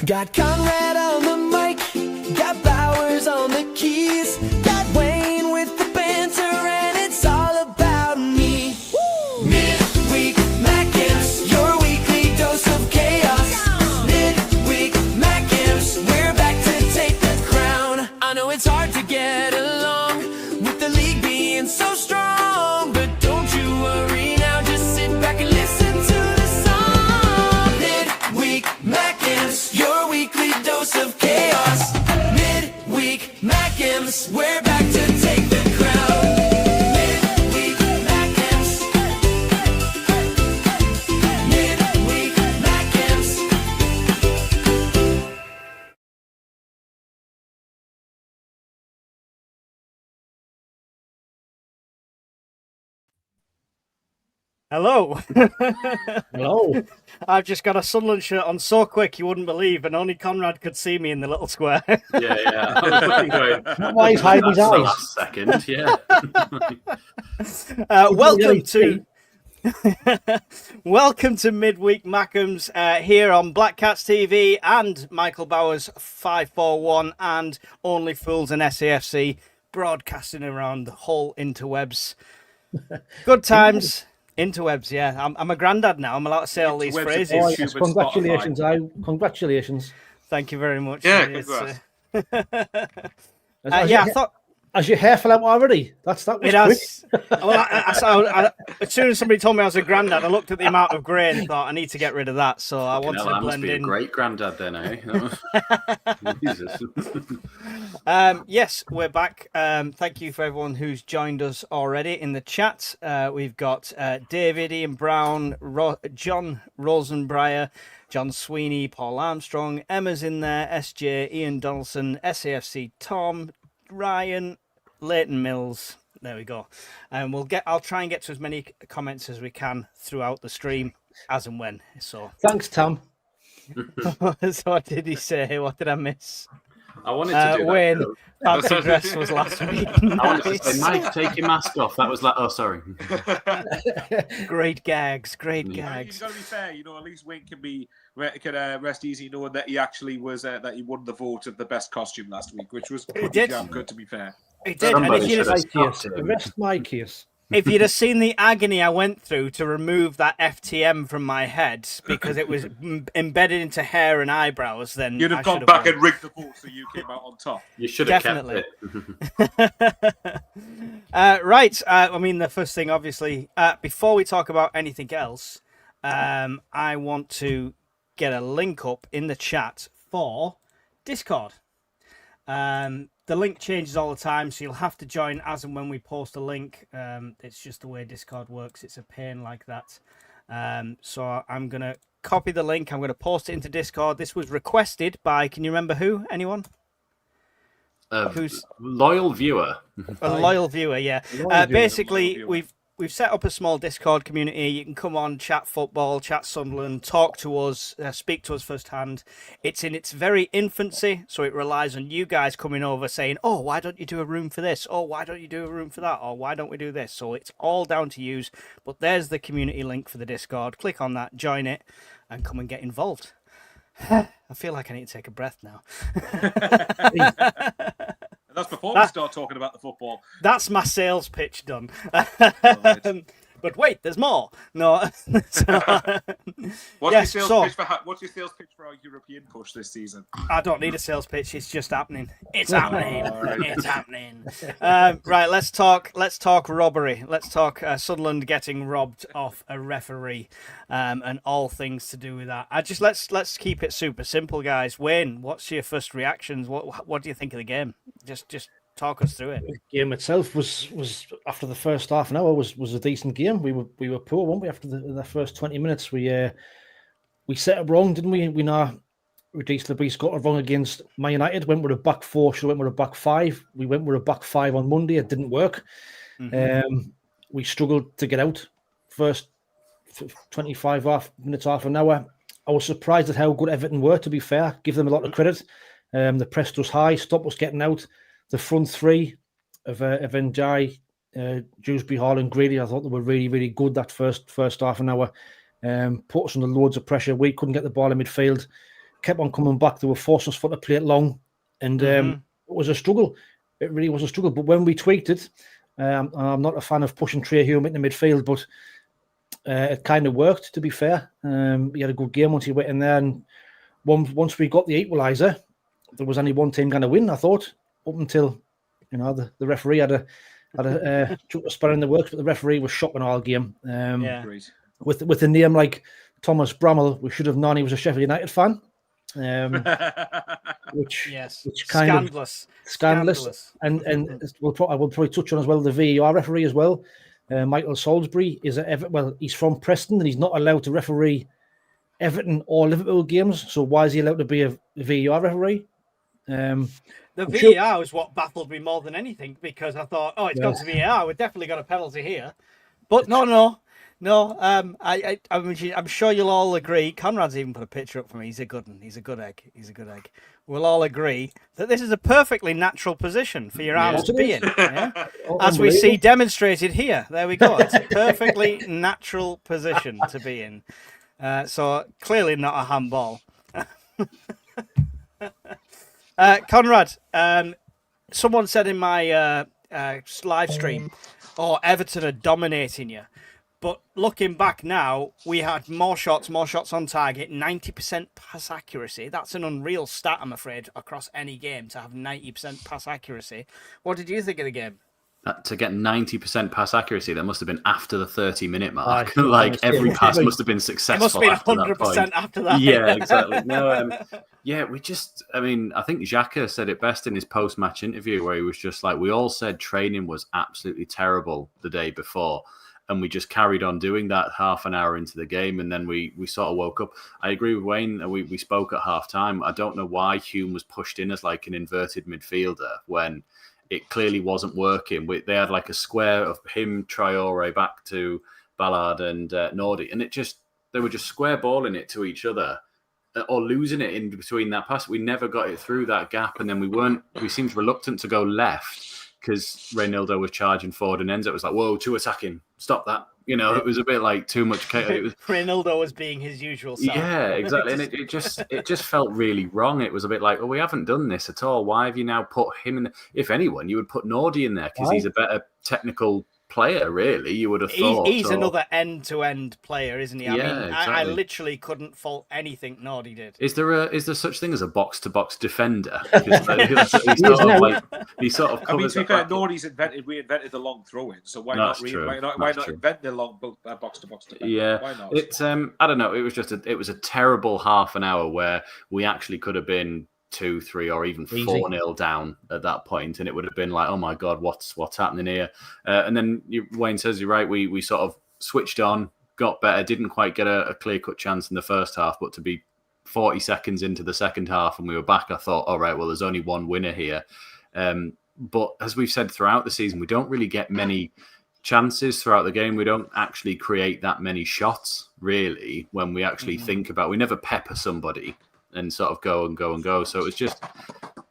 Got Conrad on the mic, got Bowers on the keys, got Wayne with the banter, and it's all about me. Woo! Midweek Mackems, your weekly dose of chaos. Midweek Mackems, we're back to take the crown. I know it's hard to get along with the league being so strong, but don't you worry now, just sit back and listen to the song. Midweek Mackems, your weekly dose of chaos. Midweek Mackems, we're back to take the crown. Midweek Mackems. Midweek Mackems. Hello. Hello. I've just got a Sunderland shirt on so quick you wouldn't believe, and only Conrad could see me in the little square. Yeah. I was looking going, Why he's hiding his that's the eyes? last second, yeah. Welcome to Midweek Mackems here on Black Cats TV and Michael Bowers 541 and Only Fools and SAFC broadcasting around the whole interwebs. Good times. Interwebs, yeah. I'm a granddad now. I'm allowed to say all these Interwebs, phrases. yeah. Oh, yes, congratulations. Congratulations. Thank you very much. Yeah, It's, congrats. Has I thought Has your hair fell out already? That was it quick. has. Well, as soon as somebody told me I was a granddad, I looked at the amount of grey and thought I need to get rid of that. So I wanted to That must blend be a in. great granddad then, eh? Jesus. Yes, we're back. Thank you for everyone who's joined us already in the chat. We've got David, Ian Brown, John Rosenbreyer, John Sweeney, Paul Armstrong, Emma's in there, SJ, Ian Donaldson, SAFC Tom, Ryan, Leighton Mills. There we go. And I'll try and get to as many comments as we can throughout the stream, as and when. So Thanks, Tom. so what did he say? What did I miss? I wanted to do Wayne, that. fancy dress was last week. I wanted to Nice. say, Mike, take your mask off. That was like, oh, sorry. Great gags, great You've gags. got to be fair, at least Wayne can rest easy knowing that he actually was that he won the vote of the best costume last week, which was pretty did. damn good, to be fair. He did. And Somebody if you'd, should have, have stopped him. Rest my case. if you'd have seen the agony I went through to remove that FTM from my head because it was embedded into hair and eyebrows, then You'd I have gone should back won. and rigged the vote so you came out on top. You should have Definitely. kept it. Right. I mean, the first thing, obviously, before we talk about anything else, I want to get a link up in the chat for Discord. The link changes all the time, so you'll have to join as and when we post a link. It's just the way Discord works. It's a pain like that. So I'm going to copy the link. I'm going to post it into Discord. This was requested by, can you remember who? Anyone? Who's Loyal viewer. a loyal viewer? Yeah. Basically, we've set up a small Discord community. You can come on, chat football, chat Sunderland, talk to us, speak to us firsthand. It's in its very infancy, so it relies on you guys coming over saying, oh, why don't you do a room for this? Oh, why don't you do a room for that? Or why don't we do this? So it's all down to you. But there's the community link for the Discord. Click on that, join it, and come and get involved. I feel like I need to take a breath now. And that's before we start talking about the football. That's my sales pitch done. Right. But wait, there's more. No. What's Yes, your sales pitch for our European push this season? I don't need a sales pitch. It's just happening. It's Oh, happening. All right. It's happening. Right. Let's talk robbery. Let's talk Sunderland getting robbed off a referee, and all things to do with that. Let's keep it super simple, guys. Wayne, what's your first reactions? What do you think of the game? Just talk us through it. The game itself was after the first half an hour was a decent game. We were poor, weren't we? After the first 20 minutes, we set up wrong, didn't we? We now reasonably got it wrong against Man United. Went with a back four, should have went with a back five. We went with a back five on Monday. It didn't work. We struggled to get out first 25 minutes, half an hour. I was surprised at how good Everton were, to be fair. Give them a lot of credit. They pressed us high, stopped us getting out. The front three of Njai, Dewsbury, Hall and Grady, I thought they were really, really good that first half an hour. Put us under loads of pressure. We couldn't get the ball in midfield. kept on coming back. They were forcing us for to play it long, and it was a struggle. It really was a struggle. But when we tweaked it, I'm not a fan of pushing Trey Hume into midfield, but it kind of worked, to be fair. He had a good game once he went in there, and once we got the equaliser, there was only one team going to win, I thought, up until the referee had a spur in the works, but the referee was shocking all game. With a name like Thomas Bramall, we should have known he was a Sheffield United fan. Which kind of scandalous. And I will probably touch on as well the VAR referee as well. Michael Salisbury he's from Preston and he's not allowed to referee Everton or Liverpool games. So why is he allowed to be a VAR referee? The VAR was what baffled me more than anything, because I thought, it's gone to VAR. We've definitely got a penalty here. But no. I'm sure you'll all agree. Conrad's even put a picture up for me. He's a good one. He's a good egg. We'll all agree that this is a perfectly natural position for your arms to be in. Yeah? As we see demonstrated here. There we go. It's a perfectly natural position to be in. So clearly not a handball. Conrad, someone said in my live stream, Everton are dominating you. But looking back now, we had more shots on target, 90% pass accuracy. That's an unreal stat, I'm afraid, across any game to have 90% pass accuracy. What did you think of the game? To get 90% pass accuracy, that must have been after the 30-minute mark. Every pass must have been successful. It must have been 100% after that. Yeah, exactly. No, I think Xhaka said it best in his post-match interview, where he was just like, we all said training was absolutely terrible the day before. And we just carried on doing that half an hour into the game, and then we sort of woke up. I agree with Wayne. We spoke at half time. I don't know why Hume was pushed in as like an inverted midfielder when it clearly wasn't working. They had like a square of him, Traore, back to Ballard and Nordy, and they were just square balling it to each other or losing it in between that pass. We never got it through that gap, and then we seemed reluctant to go left because Reynaldo was charging forward, and Enzo was like, whoa, two attacking, stop that. It was a bit like too much chaos. Reynaldo was being his usual self. Yeah, exactly. And it just felt really wrong. It was a bit like, we haven't done this at all. Why have you now put him in? If anyone, you would put Nordy in there because he's a better technical player, really, you would have thought. He's another end-to-end player, isn't he? Exactly. I literally couldn't fault anything Nordy did. Is there such thing as a box-to-box defender? He sort of covers. To be fair, Nordy's reinvented the long throw-in, so why not invent the long box-to-box defender? Yeah, why not? It's I don't know. It was a terrible half an hour where we actually could have been 2-3 or even 4-0 down at that point, and it would have been like, oh my god, what's happening here? And then Wayne says you're right. We sort of switched on, got better, didn't quite get a clear-cut chance in the first half, but to be 40 seconds into the second half and we were back, I thought, all right, well, there's only one winner here. But as we've said throughout the season, we don't really get many chances throughout the game. We don't actually create that many shots, really, when we actually think about. We never pepper somebody and sort of go and go and go. So it was just,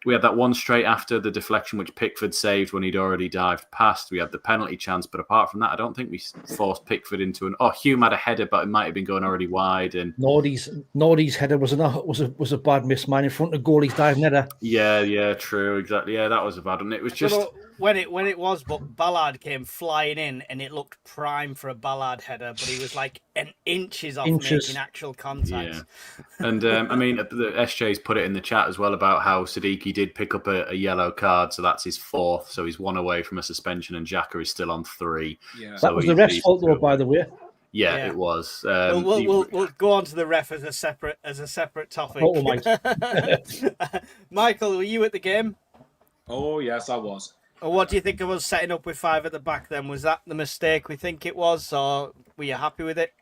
we had that one straight after the deflection, which Pickford saved when he'd already dived past. We had the penalty chance, but apart from that, I don't think we forced Pickford into Hume had a header, but it might have been going already wide. And Nordy's header was a bad miss, man, in front of goalie's diving header. Yeah, true, exactly. Yeah, that was a bad one. It was just when it was, but Ballard came flying in, and it looked prime for a Ballard header, but he was like inches off making actual contact. Yeah. And the SJ's put it in the chat as well about how Siddiqui did pick up a yellow card, so that's his fourth, so he's one away from a suspension, and Xhaka is still on 3. Yeah. So that was the ref's fault, though, by the way. Yeah, it was. We'll go on to the ref as a separate topic. Oh, Mike. Michael, were you at the game? Oh yes, I was. What do you think of us setting up with 5 at the back then? Was that the mistake we think it was, or were you happy with it?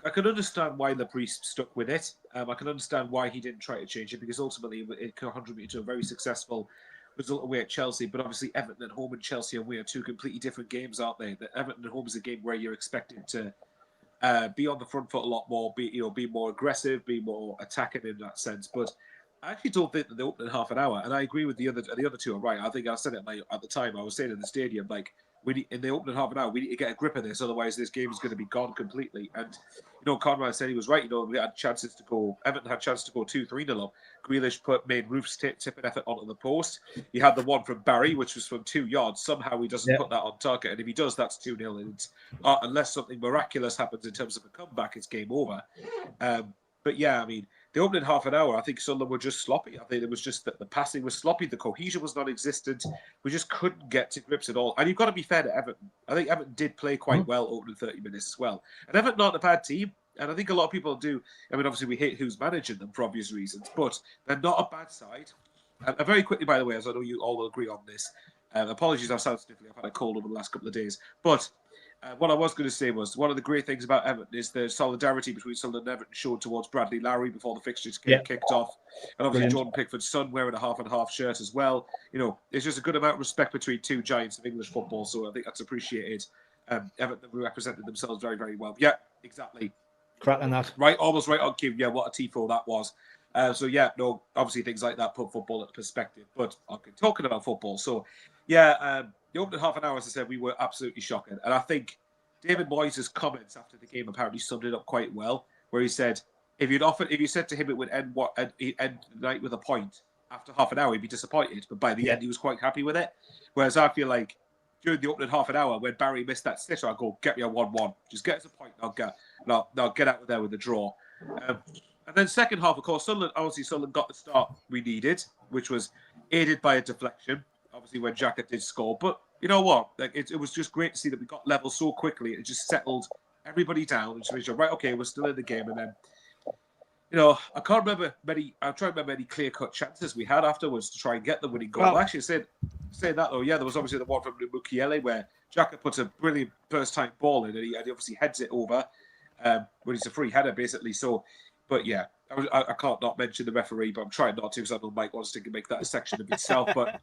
I can understand why the priest stuck with it. I can understand why he didn't try to change it, because ultimately it contributed to a very successful result away at Chelsea. But obviously Everton at home and Chelsea away are two completely different games, aren't they? The Everton at home is a game where you're expected to be on the front foot a lot more, be more aggressive, be more attacking in that sense. But I actually don't think that the opening half an hour, and I agree with the other two are right. I think I said it at the time. I was saying in the stadium, like, in the opening half an hour, we need to get a grip of this, otherwise this game is going to be gone completely. And Conrad said he was right. We had chances to go. Everton had chances to go 2-3-0 up. Grealish made Roof's tip an effort onto the post. He had the one from Barry, which was from 2 yards. Somehow he doesn't put that on target, and if he does, that's 2-0. And it's, unless something miraculous happens in terms of a comeback, it's game over. But yeah, I mean, the opening half an hour, I think Sunderland were just sloppy. I think it was just that the passing was sloppy, the cohesion was non-existent. We just couldn't get to grips at all. And you've got to be fair to Everton. I think Everton did play quite well opening 30 minutes as well. And Everton aren't a bad team. And I think a lot of people do. I mean, obviously we hate who's managing them for obvious reasons, but they're not a bad side. And very quickly, by the way, as I know you all will agree on this, apologies, I sound sniffly. I've had a cold over the last couple of days. But what I was going to say was one of the great things about Everton is the solidarity between Sunderland and Everton showed towards Bradley Larry before the fixtures kicked off. And obviously Jordan Pickford's son wearing a half-and-half shirt as well. There's just a good amount of respect between two giants of English football, so I think that's appreciated. Everton represented themselves very, very well. Yeah, exactly. Cracking that. Right, almost right on cue. Yeah, what a tifo that was. Obviously things like that put football into perspective. But okay, talking about football, so yeah, the opening half an hour, as I said, we were absolutely shocking. And I think David Moyes' comments after the game apparently summed it up quite well, where he said, if you said to him it would end the night with a point after half an hour, he'd be disappointed. But by the end, he was quite happy with it. Whereas I feel like during the opening half an hour, when Barry missed that sitter, I go, get me a 1-1. Just get us a point. I'll get out of there with a draw. And then second half, of course, Sunderland got the start we needed, which was aided by a deflection. Obviously, when Xhaka did score. But you know what? It was just great to see that we got level so quickly. It just settled everybody down and just made sure, right, okay, we're still in the game. And then, I can't remember I'm trying to remember any clear-cut chances we had afterwards to try and get the winning goal. Well, actually, saying that, though, yeah, there was obviously the one from Mukiele where Xhaka puts a brilliant first-time ball in and he obviously heads it over when he's a free header, basically. So, but yeah, I can't not mention the referee, but I'm trying not to because I know Mike wants to make that a section of itself. But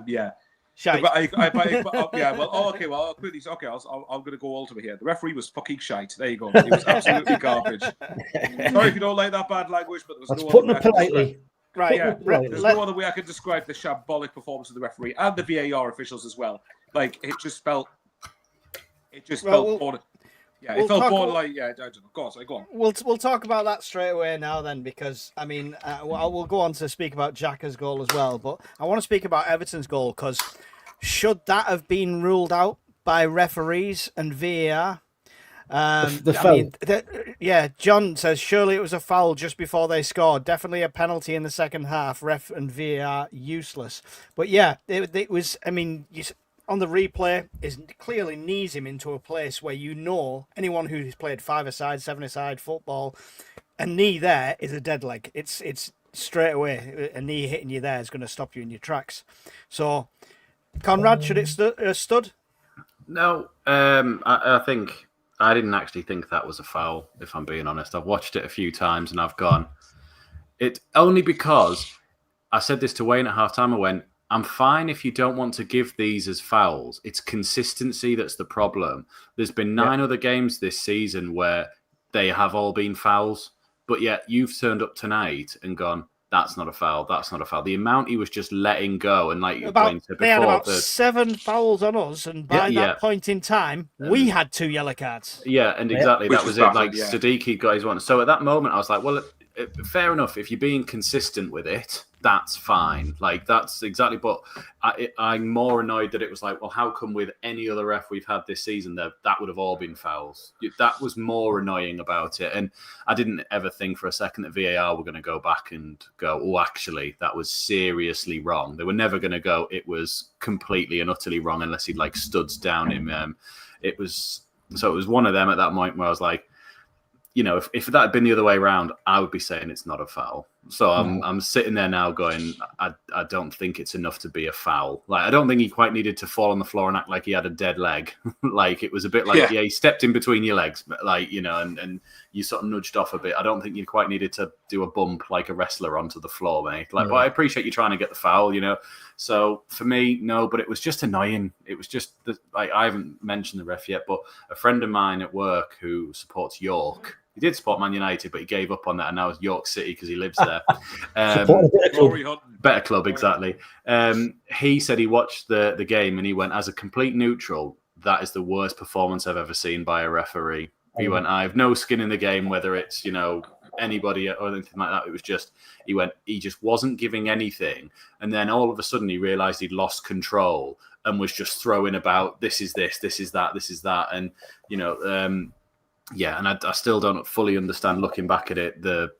yeah. Shite. I'm going to go ultimate here. The referee was fucking shite. There you go. He was absolutely garbage. Sorry if you don't like that bad language, but there was no other way politely. Right, yeah. There's no other way I can describe the shambolic performance of the referee and the VAR officials as well. Like it just felt borderline. Yeah, it felt borderline. Yeah, I don't know. Go on. We'll talk about that straight away now then, because I mean, we'll go on to speak about Xhaka's goal as well, but I want to speak about Everton's goal because should that have been ruled out by referees and VAR? John says surely it was a foul just before they scored. Definitely a penalty in the second half. Ref and VAR useless. But yeah, it was. I mean, on the replay, is clearly knees him into a place where anyone who's played 5-a-side, 7-a-side football, a knee there is a dead leg. It's straight away a knee hitting you there is going to stop you in your tracks. So, Conrad, should it stood? No, I think I didn't actually think that was a foul. If I'm being honest, I've watched it a few times and I've gone. It only because I said this to Wayne at halftime. I went, I'm fine if you don't want to give these as fouls. It's consistency that's the problem. There's been 9 other games this season where they have all been fouls, but yet you've turned up tonight and gone, that's not a foul, that's not a foul. The amount he was just letting go, and like you said before, they had about 7 fouls on us, and by that point in time, we had 2 yellow cards. Yeah, and exactly, that was it. Like Sadiq got his one. So at that moment, I was like, well, fair enough. If you're being consistent with it, that's fine. Like, that's exactly. But I'm more annoyed that it was like, well, how come with any other ref we've had this season that would have all been fouls? That was more annoying about it. And I didn't ever think for a second that VAR were going to go back and go, oh, actually, that was seriously wrong. They were never going to go, it was completely and utterly wrong unless he'd like studs down him. It was one of them at that point where I was like, if that had been the other way around, I would be saying it's not a foul. So I'm sitting there now going, I don't think it's enough to be a foul. Like, I don't think he quite needed to fall on the floor and act like he had a dead leg. Like, it was a bit like, he stepped in between your legs, but like, and you sort of nudged off a bit. I don't think you quite needed to do a bump like a wrestler onto the floor, mate. Like, but I appreciate you trying to get the foul, So for me, no, but it was just annoying. It was just, I haven't mentioned the ref yet, but a friend of mine at work who supports York, He did support Man United, but he gave up on that, and now it's York City because he lives there. Better club, exactly. He said he watched the game and he went, as a complete neutral, that is the worst performance I've ever seen by a referee. He went, I have no skin in the game, whether it's, anybody or anything like that. It was just, he just wasn't giving anything. And then all of a sudden he realised he'd lost control and was just throwing about, this is this, this is that, this is that. And, and I still don't fully understand, looking back at it, the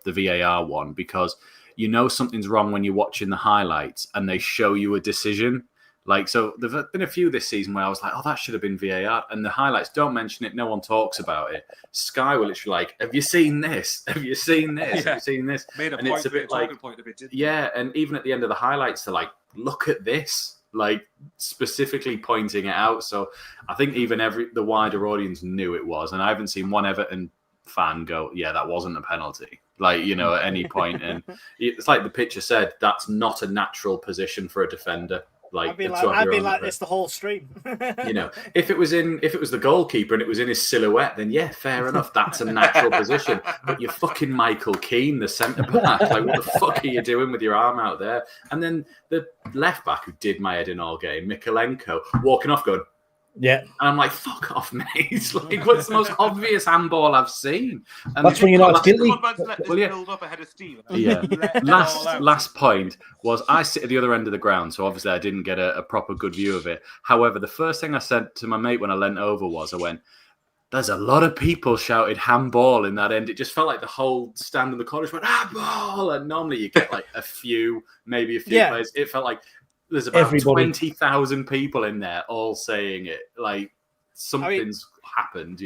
VAR one, because something's wrong when you're watching the highlights and they show you a decision. So there've been a few this season where I was like, oh, that should have been VAR. And the highlights don't mention it. No one talks about it. Sky will literally have you seen this? Have you seen this? Have you seen this? Made a and point it's a of it, bit point of it, didn't yeah. And even at the end of the highlights, they're like, look at this, specifically pointing it out. So I think even the wider audience knew it was. And I haven't seen one Everton fan go, yeah, that wasn't a penalty. At any point. And it's like the picture said, that's not a natural position for a defender. I'd be like this the whole stream. If it was the goalkeeper and it was in his silhouette, then yeah, fair enough. That's a natural position. But you're fucking Michael Keane, the centre back. What the fuck are you doing with your arm out there? And then the left back who did my head in all game, Mikalenko, walking off going, yeah. And I'm like, fuck off, mate. What's the most obvious handball I've seen? And that's when you're not guilty. Build up ahead of Steve. Yeah. Last point was, I sit at the other end of the ground, so obviously I didn't get a proper good view of it. However, the first thing I said to my mate when I leant over was, I went, there's a lot of people shouted handball in that end. It just felt like the whole stand in the corner went, handball. And normally you get a few players. It felt like there's about 20,000 people in there all saying it. Something's happened,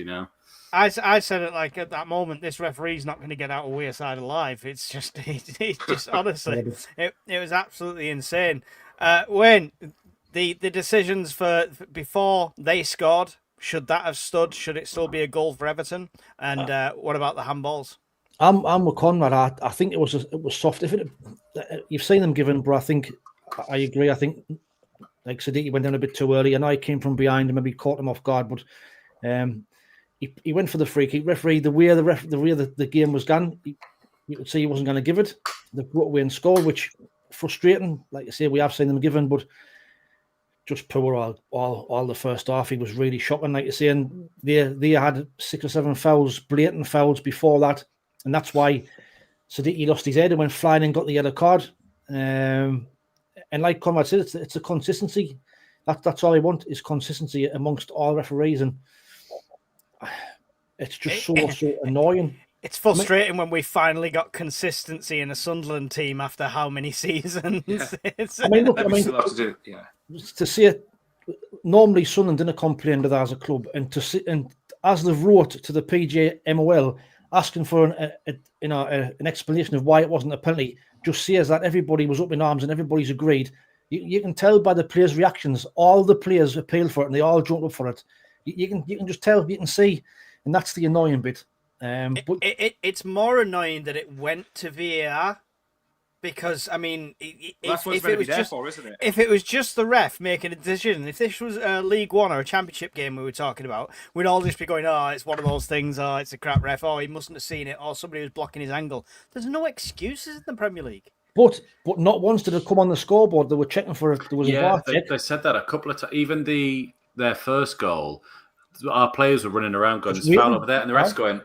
I said it at that moment, this referee's not going to get out of Wearside alive. It's just, honestly, it was absolutely insane. Wayne, the decisions for before they scored, should that have stood? Should it still be a goal for Everton? And what about the handballs? I'm with Conrad. I think it was soft. You've seen them given, but I agree. I think Siddiqui went down a bit too early, and I came from behind and maybe caught him off guard. But he went for the free kick. Referee, the way the game was gone, you could see he wasn't going to give it. They brought away and scored, which frustrating. Like I say, we have seen them given, but just poor all the first half. He was really shocking. Like you say, and they had 6 or 7 fouls, blatant fouls before that, and that's why Siddiqui lost his head and went flying and got the yellow card. And like Conrad said, it's a consistency. That's all I want, is consistency amongst all referees, and it's just so annoying. It's frustrating when we finally got consistency in a Sunderland team after how many seasons. Yeah. To see it, normally Sunderland didn't complain that as a club, and to see, and as they've wrote to the PJMOL asking for an explanation of why it wasn't a penalty, just says that everybody was up in arms and everybody's agreed. You can tell by the players' reactions. All the players appealed for it and they all jumped up for it. You can just tell, you can see, and that's the annoying bit. But it's more annoying that it went to VAR, because that's what it's meant to be there for, isn't it? If it was just the ref making a decision, if this was a League One or a Championship game we were talking about, we'd all just be going, oh, it's one of those things, oh, it's a crap ref, oh, he mustn't have seen it, or somebody was blocking his angle. There's no excuses in the Premier League. But not once did it come on the scoreboard. They were checking for it. There was a VAR check. They said that a couple of times. Even their first goal, our players were running around going, "It's foul over there," and the rest going.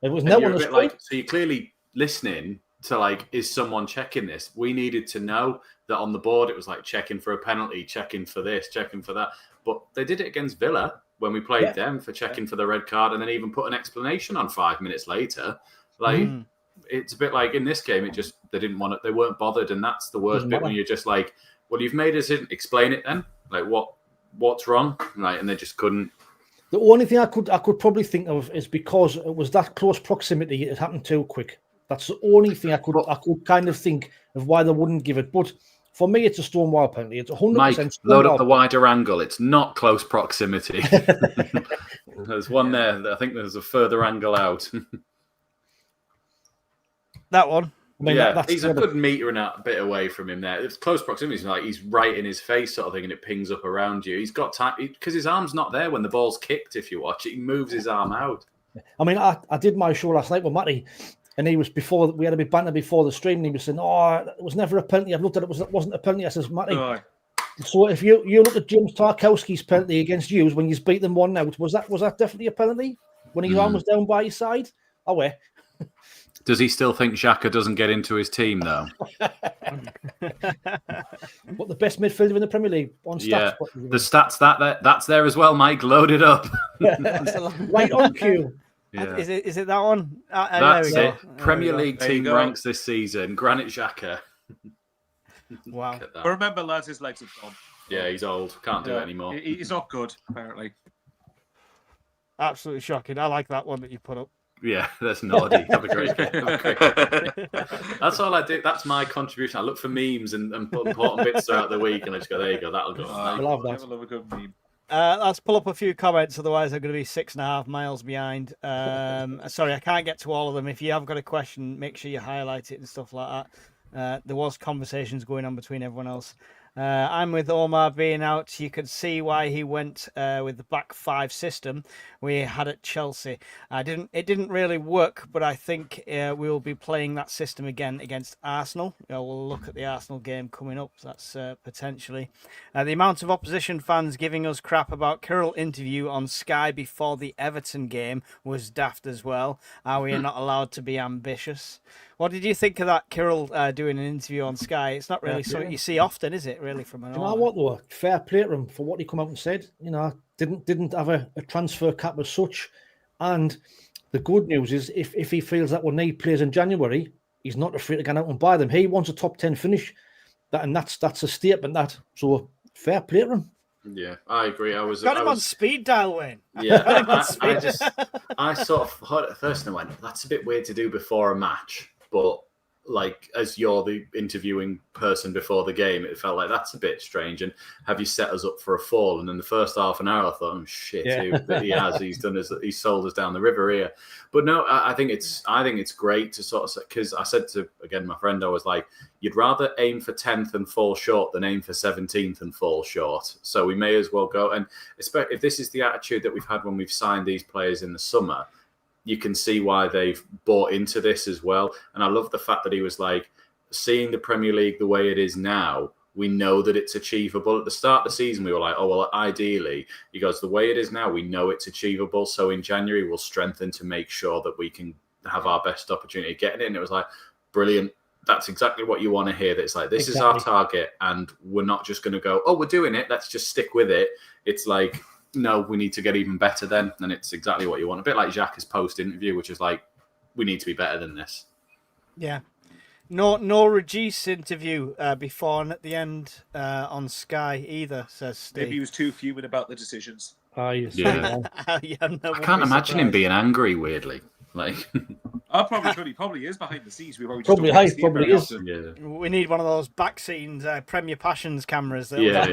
It was no one. So you're clearly listening to is someone checking this? We needed to know that on the board it was checking for a penalty, checking for this, checking for that. But they did it against Villa when we played them for checking for the red card, and then even put an explanation on 5 minutes later. It's a bit like in this game, they didn't want it. They weren't bothered, and that's the worst bit when you're just like, well, you've made us explain it then. What's wrong, right? And they just couldn't. The only thing I could probably think of is because it was that close proximity, it happened too quick. That's the only thing I could kind of think of why they wouldn't give it. But for me, it's a Stonewall penalty. It's 100%. Mike, load up the wider angle. It's not close proximity. There's one there. I think there's a further angle out. That one. He's a good metre and a bit away from him there. It's close proximity. It's he's right in his face sort of thing, and it pings up around you. He's got time because his arm's not there when the ball's kicked. If you watch it, he moves his arm out. I mean, I did my show last night with Matty, and he was before we had a bit banter before the stream, and he was saying, "Oh, it was never a penalty. I've looked at it, it wasn't a penalty." I says, "Matty, Aye. so if you look at James Tarkowski's penalty against you when you beat them 1-0, was that definitely a penalty when his arm was down by his side? Oh, wait. Does he still think Xhaka doesn't get into his team though? What, the best midfielder in the Premier League on stats? Yeah, the stats that's there as well, Mike. Load it up. Right on cue. Yeah. Is it that one? That's there we it. go. Premier League There you team go. ranks this season. Granit Xhaka. Wow. Look at that. But remember, lads, his legs have gone. Yeah, he's old. Can't do it Yeah, anymore. He's not good, apparently. Absolutely shocking. I like that one that you put up. Yeah, that's naughty. Have a great day. That's all I do. That's my contribution. I look for memes and put important bits throughout the week, and I just go, there you go, that'll go. I love that. Never love a good meme. Let's pull up a few comments, otherwise I'm going to be 6.5 miles behind. Sorry, I can't get to all of them. If you have got a question, make sure you highlight it and stuff like that. There was conversations going on between everyone else. I'm with Omar being out. You could see why he went with the back five system we had at Chelsea. It didn't really work, but I think we'll be playing that system again against Arsenal. We'll look at the Arsenal game coming up. That's potentially the amount of opposition fans giving us crap about Kirill interview on Sky before the Everton game was daft as well. Are we not allowed to be ambitious? What did you think of that, Kirill doing an interview on Sky? It's not really something you see often, is it? Really, from an You know what though? Fair play to him for what he come out and said. You know, didn't have a transfer cap as such. And the good news is, if he feels that we'll need players in January, he's not afraid to go out and buy them. He wants a top 10 finish, that's a statement. So fair play to him. Yeah, I agree. Got him on speed dial, Wayne. Yeah, I sort of heard it first and went, that's a bit weird to do before a match, but like as you're the interviewing person before the game, it felt like that's a bit strange. And have you set us up for a fall? And in the first half an hour, I thought, oh shit, he's sold us down the river here. But no, I think it's great to sort of, because I said to again my friend, I was like, you'd rather aim for 10th and fall short than aim for 17th and fall short. So we may as well go. And especially if this is the attitude that we've had when we've signed these players in the summer, you can see why they've bought into this as well. And I love the fact that he was like, seeing the Premier League the way it is now, we know that it's achievable. At the start of the season, we were like, oh, well, ideally, he goes, the way it is now, we know it's achievable. So in January, we'll strengthen to make sure that we can have our best opportunity of getting it. And it was like, brilliant. That's exactly what you want to hear. That it's like, this is our target. And we're not just going to go, oh, we're doing it. Let's just stick with it. It's like, no, we need to get even better then. And it's exactly what you want. A bit like Xhaka's post-interview, which is like, we need to be better than this. Yeah. No Regis interview before and at the end on Sky either, says Steve. Maybe he was too fuming about the decisions. Yeah. No, I can't imagine him being angry, weirdly. Like, I probably could. He probably is behind the scenes. We've already Probably is. yeah. We need one of those back scenes, Premier Passions cameras. Yeah.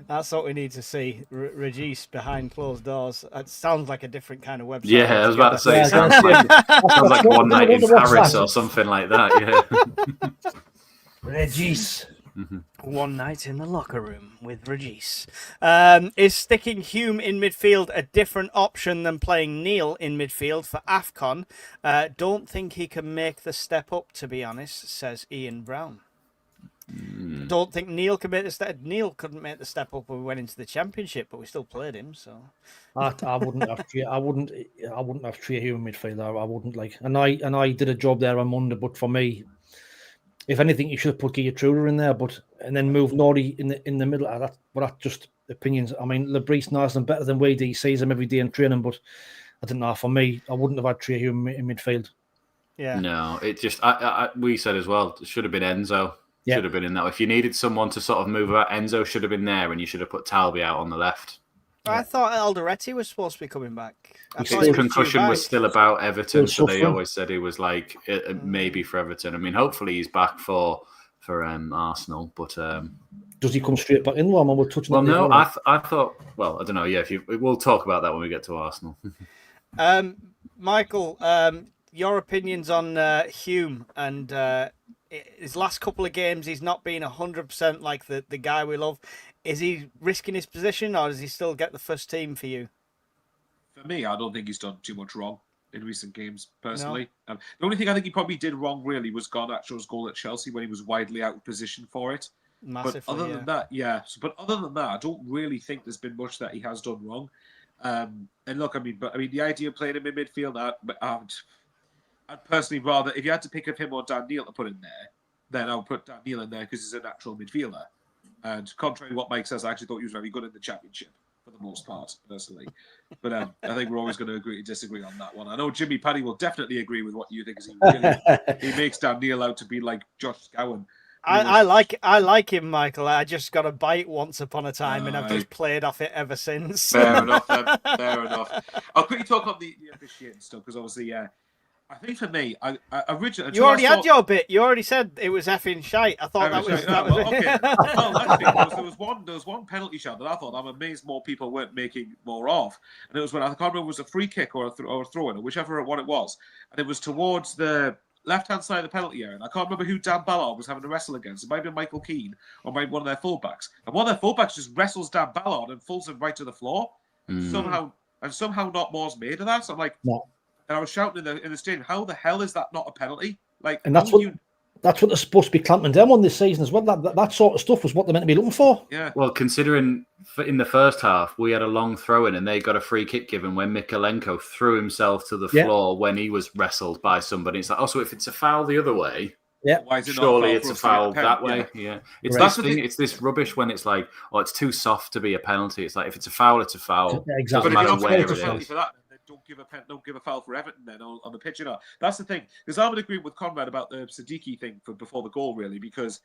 That's what we need to see. Regis behind closed doors. It sounds like a different kind of website. Yeah, I was about to say, it sounds like One Night in Paris or something like that. Yeah. Regis. One night in the locker room with Regis. Is sticking Hume in midfield a different option than playing Neil in midfield for AFCON? Don't think he can make the step up, to be honest, says Ian Brown. Don't think Neil can make the step. Neil couldn't make the step up when we went into the Championship, but we still played him. So I wouldn't have Trey Hume in midfield. I wouldn't like. And I did a job there on Monday, but for me, if anything, you should have put Giatruda in there, and then move Norrie in the middle. But that's just opinions. I mean, Lebris knows them better than we do. He sees them every day in training, but I don't know. For me, I wouldn't have had Trey Hume in midfield. yeah, No, it just, we said as well, it should have been Enzo. Yeah. Should have been in that. If you needed someone to sort of move about, Enzo should have been there, and you should have put Talby out on the left. I thought Alderete was supposed to be coming back. His concussion was still about Everton, so they suffering. always said he was like maybe for Everton. I mean, hopefully he's back for Arsenal, but Does he come straight back in? Well, we're touching. well, on no, the I thought. Well, I don't know. Yeah, we'll talk about that when we get to Arsenal. Michael, your opinions on Hume and his last couple of games? He's not been 100% like the guy we love. Is he risking his position, or does he still get the first team for you? For me, I don't think he's done too much wrong in recent games, personally. No. The only thing I think he probably did wrong, really, was Garnacho's goal at Chelsea when he was widely out of position for it. Massively, but other than that, But other than that, I don't really think there's been much that he has done wrong. And look, I mean, the idea of playing him in midfield, I'd personally rather, if you had to pick of him or Dan Neil to put in there, then I'll put Dan Neil in there because he's a natural midfielder. And contrary to what Mike says, I actually thought he was very good in the Championship for the most part, personally. But I think we're always going to agree to disagree on that one. I know Jimmy Paddy will definitely agree with what you think, because he makes Dan Neil out to be like Josh Gowan. I like him, Michael. I just got a bite once upon a time, and I've just played off it ever since. Fair enough, then. Fair enough. I'll quickly talk on the officiating stuff, because obviously, I think for me, I originally... You already had your bit. You already said it was effing shite. I thought that was okay. Well, actually, there was one penalty shot that I thought I'm amazed more people weren't making more of. And it was when, I can't remember, it was a free kick or a throw-in, or whichever one it was. And it was towards the left-hand side of the penalty area. And I can't remember who Dan Ballard was having to wrestle against. It might be Michael Keane or maybe one of their fullbacks. And one of their fullbacks just wrestles Dan Ballard and falls him right to the floor. Somehow not more's made of that. So I'm like... No. And I was shouting in the stadium, how the hell is that not a penalty? Like, and that's what they're supposed to be clamping down on this season as well. That sort of stuff was what they're meant to be looking for. Yeah. Well, considering in the first half we had a long throw in and they got a free kick given when Mykolenko threw himself to the floor when he was wrestled by somebody. It's like, also if it's a foul the other way, why is it surely not it's a foul that way. Yeah. It's right. this thing. It's this rubbish when it's like, oh, it's too soft to be a penalty. It's like if it's a foul, it's a foul. Yeah, exactly. But if Doesn't matter you don't where it is. for that, don't give a foul for Everton then on the pitch. That's the thing. Because I would agree with Conrad about the Siddiqui thing before the goal, really, because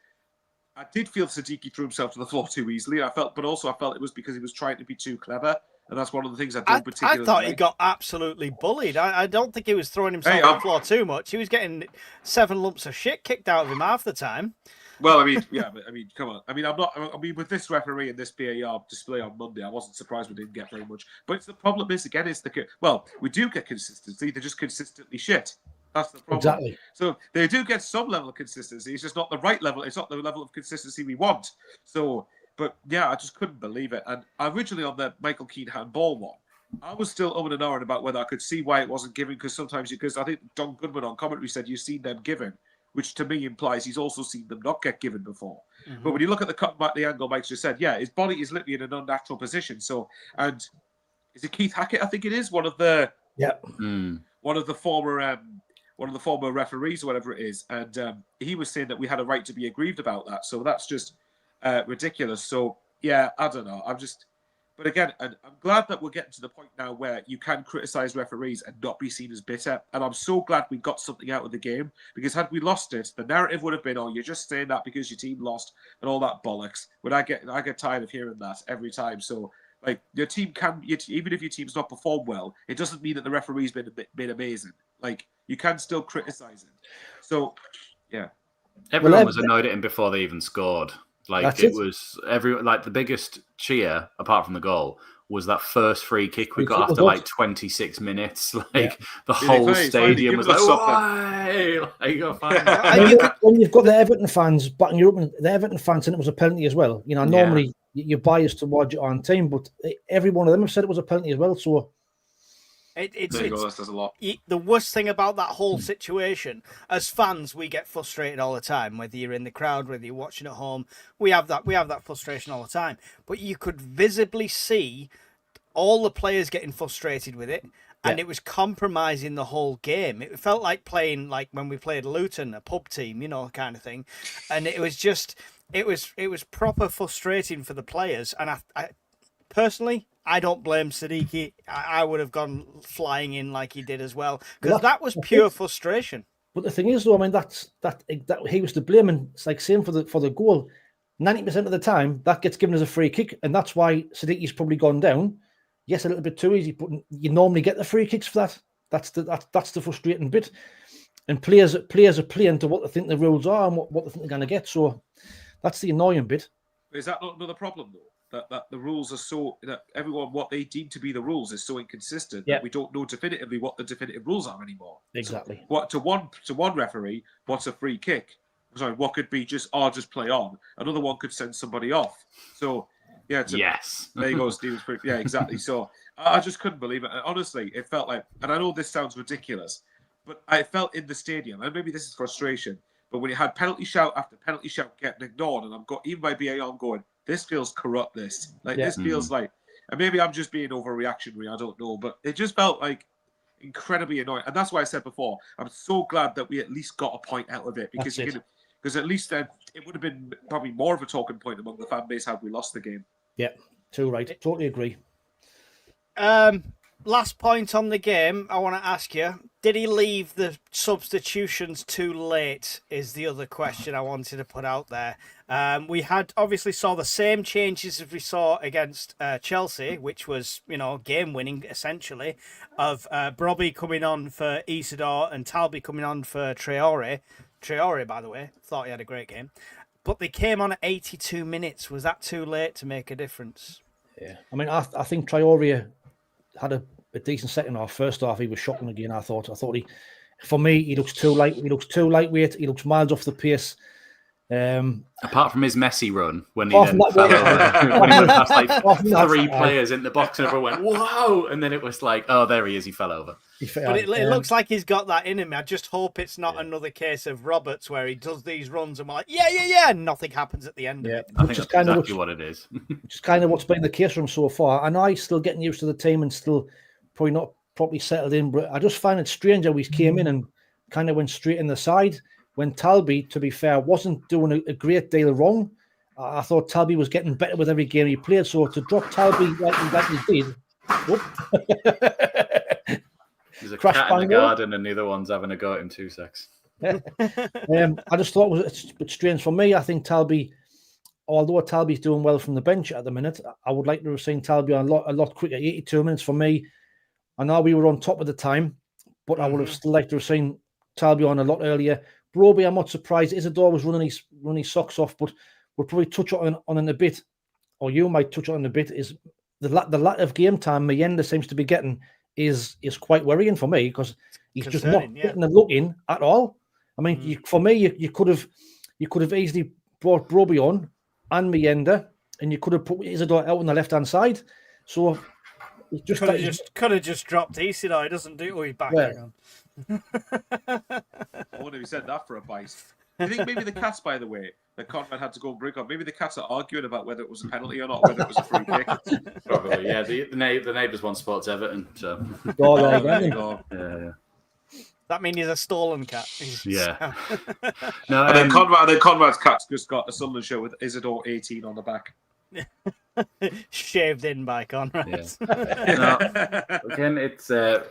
I did feel Siddiqui threw himself to the floor too easily. I felt it was because he was trying to be too clever, and that's one of the things I don't particularly. I thought he got absolutely bullied. I don't think he was throwing himself on the floor too much. He was getting 7 lumps of shit kicked out of him half the time. Well, come on. With this referee and this VAR display on Monday, I wasn't surprised we didn't get very much. But the problem is, again, we do get consistency. They're just consistently shit. That's the problem. Exactly. So they do get some level of consistency. It's just not the right level. It's not the level of consistency we want. So, but yeah, I just couldn't believe it. And originally on the Michael Keane handball one, I was still and ahhing about whether I could see why it wasn't given, because I think Don Goodman on commentary said you've seen them given, which to me implies he's also seen them not get given before. Mm-hmm. But when you look at the cut back, the angle Mike just said, his body is literally in an unnatural position. So, and is it Keith Hackett? I think it is one of the former referees or whatever it is, and he was saying that we had a right to be aggrieved about that. So that's just ridiculous. So yeah, I don't know. But again, and I'm glad that we're getting to the point now where you can criticize referees and not be seen as bitter. And I'm so glad we got something out of the game, because had we lost it, the narrative would have been, oh, you're just saying that because your team lost and all that bollocks. But I get tired of hearing that every time. So like, your team even if your team's not performed well, it doesn't mean that the referee's been amazing. Like, you can still criticize him. So yeah, everyone was annoyed at him before they even scored. Like, was the biggest cheer apart from the goal was that first free kick we got after like 26 minutes. Like the whole stadium was like, "Why?" When you've got the Everton fans backing you up, and the Everton fans, and it was a penalty as well. You know, normally you're biased towards your own team, but every one of them have said it was a penalty as well. So. It's a lot. The worst thing about that whole situation, as fans, we get frustrated all the time. Whether you're in the crowd, whether you're watching at home, we have that frustration all the time. But you could visibly see all the players getting frustrated with it, and it was compromising the whole game. It felt like playing like when we played Luton, a pub team, kind of thing. And it was just, it was proper frustrating for the players. And I personally, I don't blame Siddiqui. I would have gone flying in like he did as well, because that was pure frustration. But the thing is, though, I mean, that he was to blame, and it's like same for the goal. 90% of the time, that gets given as a free kick, and that's why Siddiqui's probably gone down. Yes, a little bit too easy, but you normally get the free kicks for that. That's the frustrating bit. And players are playing to what they think the rules are and what they think they're going to get. So that's the annoying bit. Is that not another problem, though? That the rules are so, that everyone, what they deem to be the rules is so inconsistent that we don't know definitively what the definitive rules are anymore. Exactly. So what to one referee, what's a free kick? Sorry, what could be just play on? Another one could send somebody off. So Yeah, yes. There you go, Steve. Yeah, exactly. So I just couldn't believe it. And honestly, it felt like, and I know this sounds ridiculous, but I felt in the stadium, and maybe this is frustration, but when you had penalty shout after penalty shout getting ignored, and even by BAR, I'm going, this feels corrupt. This feels like, and maybe I'm just being overreactionary. I don't know, but it just felt like incredibly annoying. And that's why I said before, I'm so glad that we at least got a point out of it, because at least then it would have been probably more of a talking point among the fan base had we lost the game. Yeah, too right. Totally agree. Last point on the game, I want to ask you, did he leave the substitutions too late is the other question I wanted to put out there. We had obviously saw the same changes as we saw against Chelsea, which was, game winning essentially, of Brobby coming on for Isidore and Talby coming on for Traore. Traore, by the way, thought he had a great game. But they came on at 82 minutes. Was that too late to make a difference? Yeah. I mean, I think Traore had a decent second half. First half, he was shocking again, I thought. For me, he looks too light. He looks too lightweight. He looks miles off the pace. Apart from his Messi run, when he then fell over, when he went past like three players in the box and everyone went, whoa! And then it was like, oh, there he is, he fell over. But it looks like he's got that in him. I just hope it's not another case of Roberts where he does these runs and we're like, yeah, and nothing happens at the end of it. I think that's exactly what it is. Which is kind of what's been the case for him so far. I know he's still getting used to the team and still probably not properly settled in, but I just find it strange how he came in and kind of went straight in the side. When Talby, to be fair, wasn't doing a great deal wrong. I thought Talby was getting better with every game he played. So to drop Talby like he did, there's a cat in the garden and neither one's having a go at him 2 secs. I just thought it was a bit strange for me. I think Talby, although Talby's doing well from the bench at the minute, I would like to have seen Talby on a lot quicker. 82 minutes for me. I know we were on top at the time, but I would have still liked to have seen Talby on a lot earlier. Broby, I'm not surprised. Isidore was running his socks off, but we'll probably touch on in a bit, or you might touch on in a bit, is the lack of game time Mayenda seems to be getting is quite worrying for me, because he's just not getting a look in at all. I mean, for me, you could have easily brought Broby on and Mayenda, and you could have put Isidore out on the left hand side. So could have just dropped Isidore. He doesn't do it. Back on. I wonder if he said that for a bite. Do you think maybe the Cats, by the way, that Conrad had to go and bring on, maybe the Cats are arguing about whether it was a penalty or not, whether it was a free kick? Probably, yeah. The neighbours want Sports Everton, so. Yeah. That means he's a stolen cat. Yeah. No, and then Conrad's Cat's just got a Sunderland shirt with Isidore 18 on the back. Shaved in by Conrad. Yeah. Again, it's the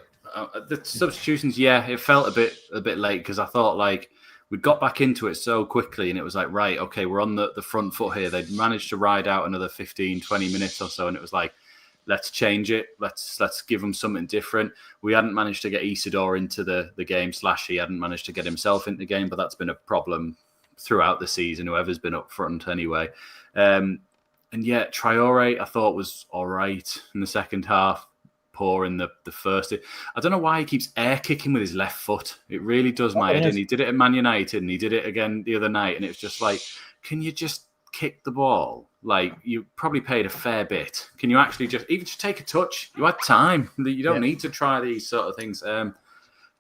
substitutions. Yeah, it felt a bit late, because I thought like we'd got back into it so quickly, and it was like, right, okay, we're on the front foot here. They'd managed to ride out another 15, 20 minutes or so, and it was like, let's change it. Let's give them something different. We hadn't managed to get Isidore into the game. He hadn't managed to get himself into the game, but that's been a problem throughout the season, whoever's been up front anyway. And yeah, Traore, I thought was all right in the second half, poor in the first. I don't know why he keeps air kicking with his left foot. It really does my head in. He did it at Man United and he did it again the other night. And it's just like, can you just kick the ball? Like, you probably paid a fair bit. Can you actually just take a touch? You had time. You don't need to try these sort of things.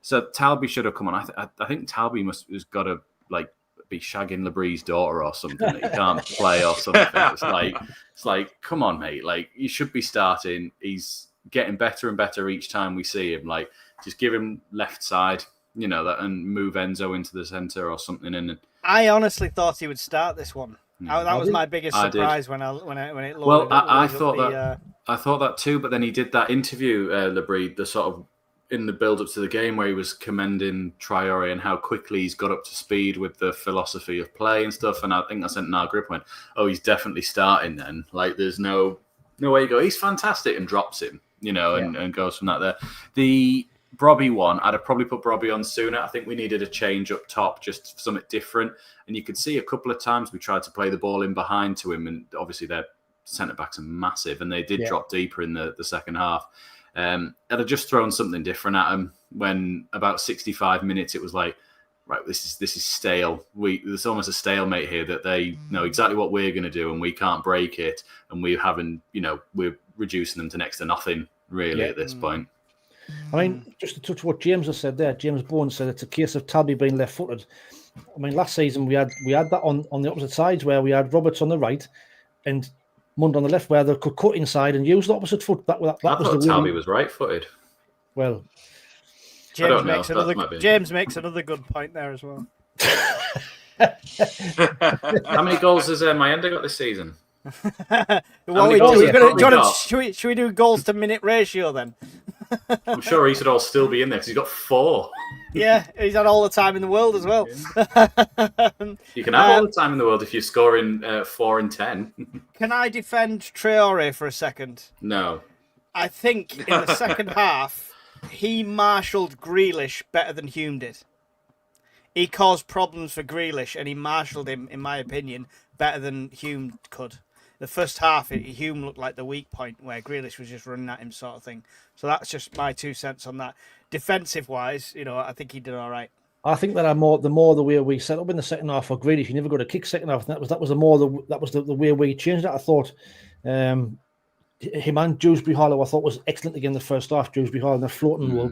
So Talby should have come on. I think Talby has got to like be shagging Labree's daughter or something that he can't play or something. It's like, come on, mate. Like, you should be starting. He's getting better and better each time we see him. Like, just give him left side, and move Enzo into the centre or something. And I honestly thought he would start this one. That was my biggest surprise when it loaded. Well, I thought that too, but then he did that interview, Labree, the sort of in the build-up to the game where he was commending Traore and how quickly he's got up to speed with the philosophy of play and stuff. And I think I sent an grip went, oh, he's definitely starting then. Like, there's no way you go, he's fantastic, and drops him, and goes from that there. The Brobby one, I'd have probably put Brobby on sooner. I think we needed a change up top, just something different. And you could see a couple of times we tried to play the ball in behind to him, and obviously their centre-backs are massive, and they did drop deeper in the second half. I'd have just thrown something different at him when about 65 minutes it was like, right, this is stale. There's almost a stalemate here that they know exactly what we're going to do, and we can't break it, and we haven't, we're reducing them to next to nothing really at this point. I mean, just to touch what James has said there, James Bowen said it's a case of Tabby being left-footed. I mean, last season we had that on the opposite sides where we had Roberts on the right and Mund on the left, where they could cut inside and use the opposite foot. That I thought Tabby was right-footed. Well, James makes another good point there as well. How many goals has Mayenda got this season? Should we do goals to minute ratio then? I'm sure he should all still be in there because he's got 4. Yeah, he's had all the time in the world as well. You can have all the time in the world if you're scoring 4 and 10. Can I defend Traore for a second? No. I think in the second half, he marshalled Grealish better than Hume did. He caused problems for Grealish and he marshalled him, in my opinion, better than Hume could. The first half, Hume looked like the weak point where Grealish was just running at him sort of thing. So that's just my 2 cents on that. Defensive-wise, I think he did all right. I think that the more the way we set up in the second half for Grealish, you never got a kick second half. That was the way we changed it. I thought him and Dewsbury Hollow, I thought was excellent again the first half. Dewsbury Hollow and the floating wall.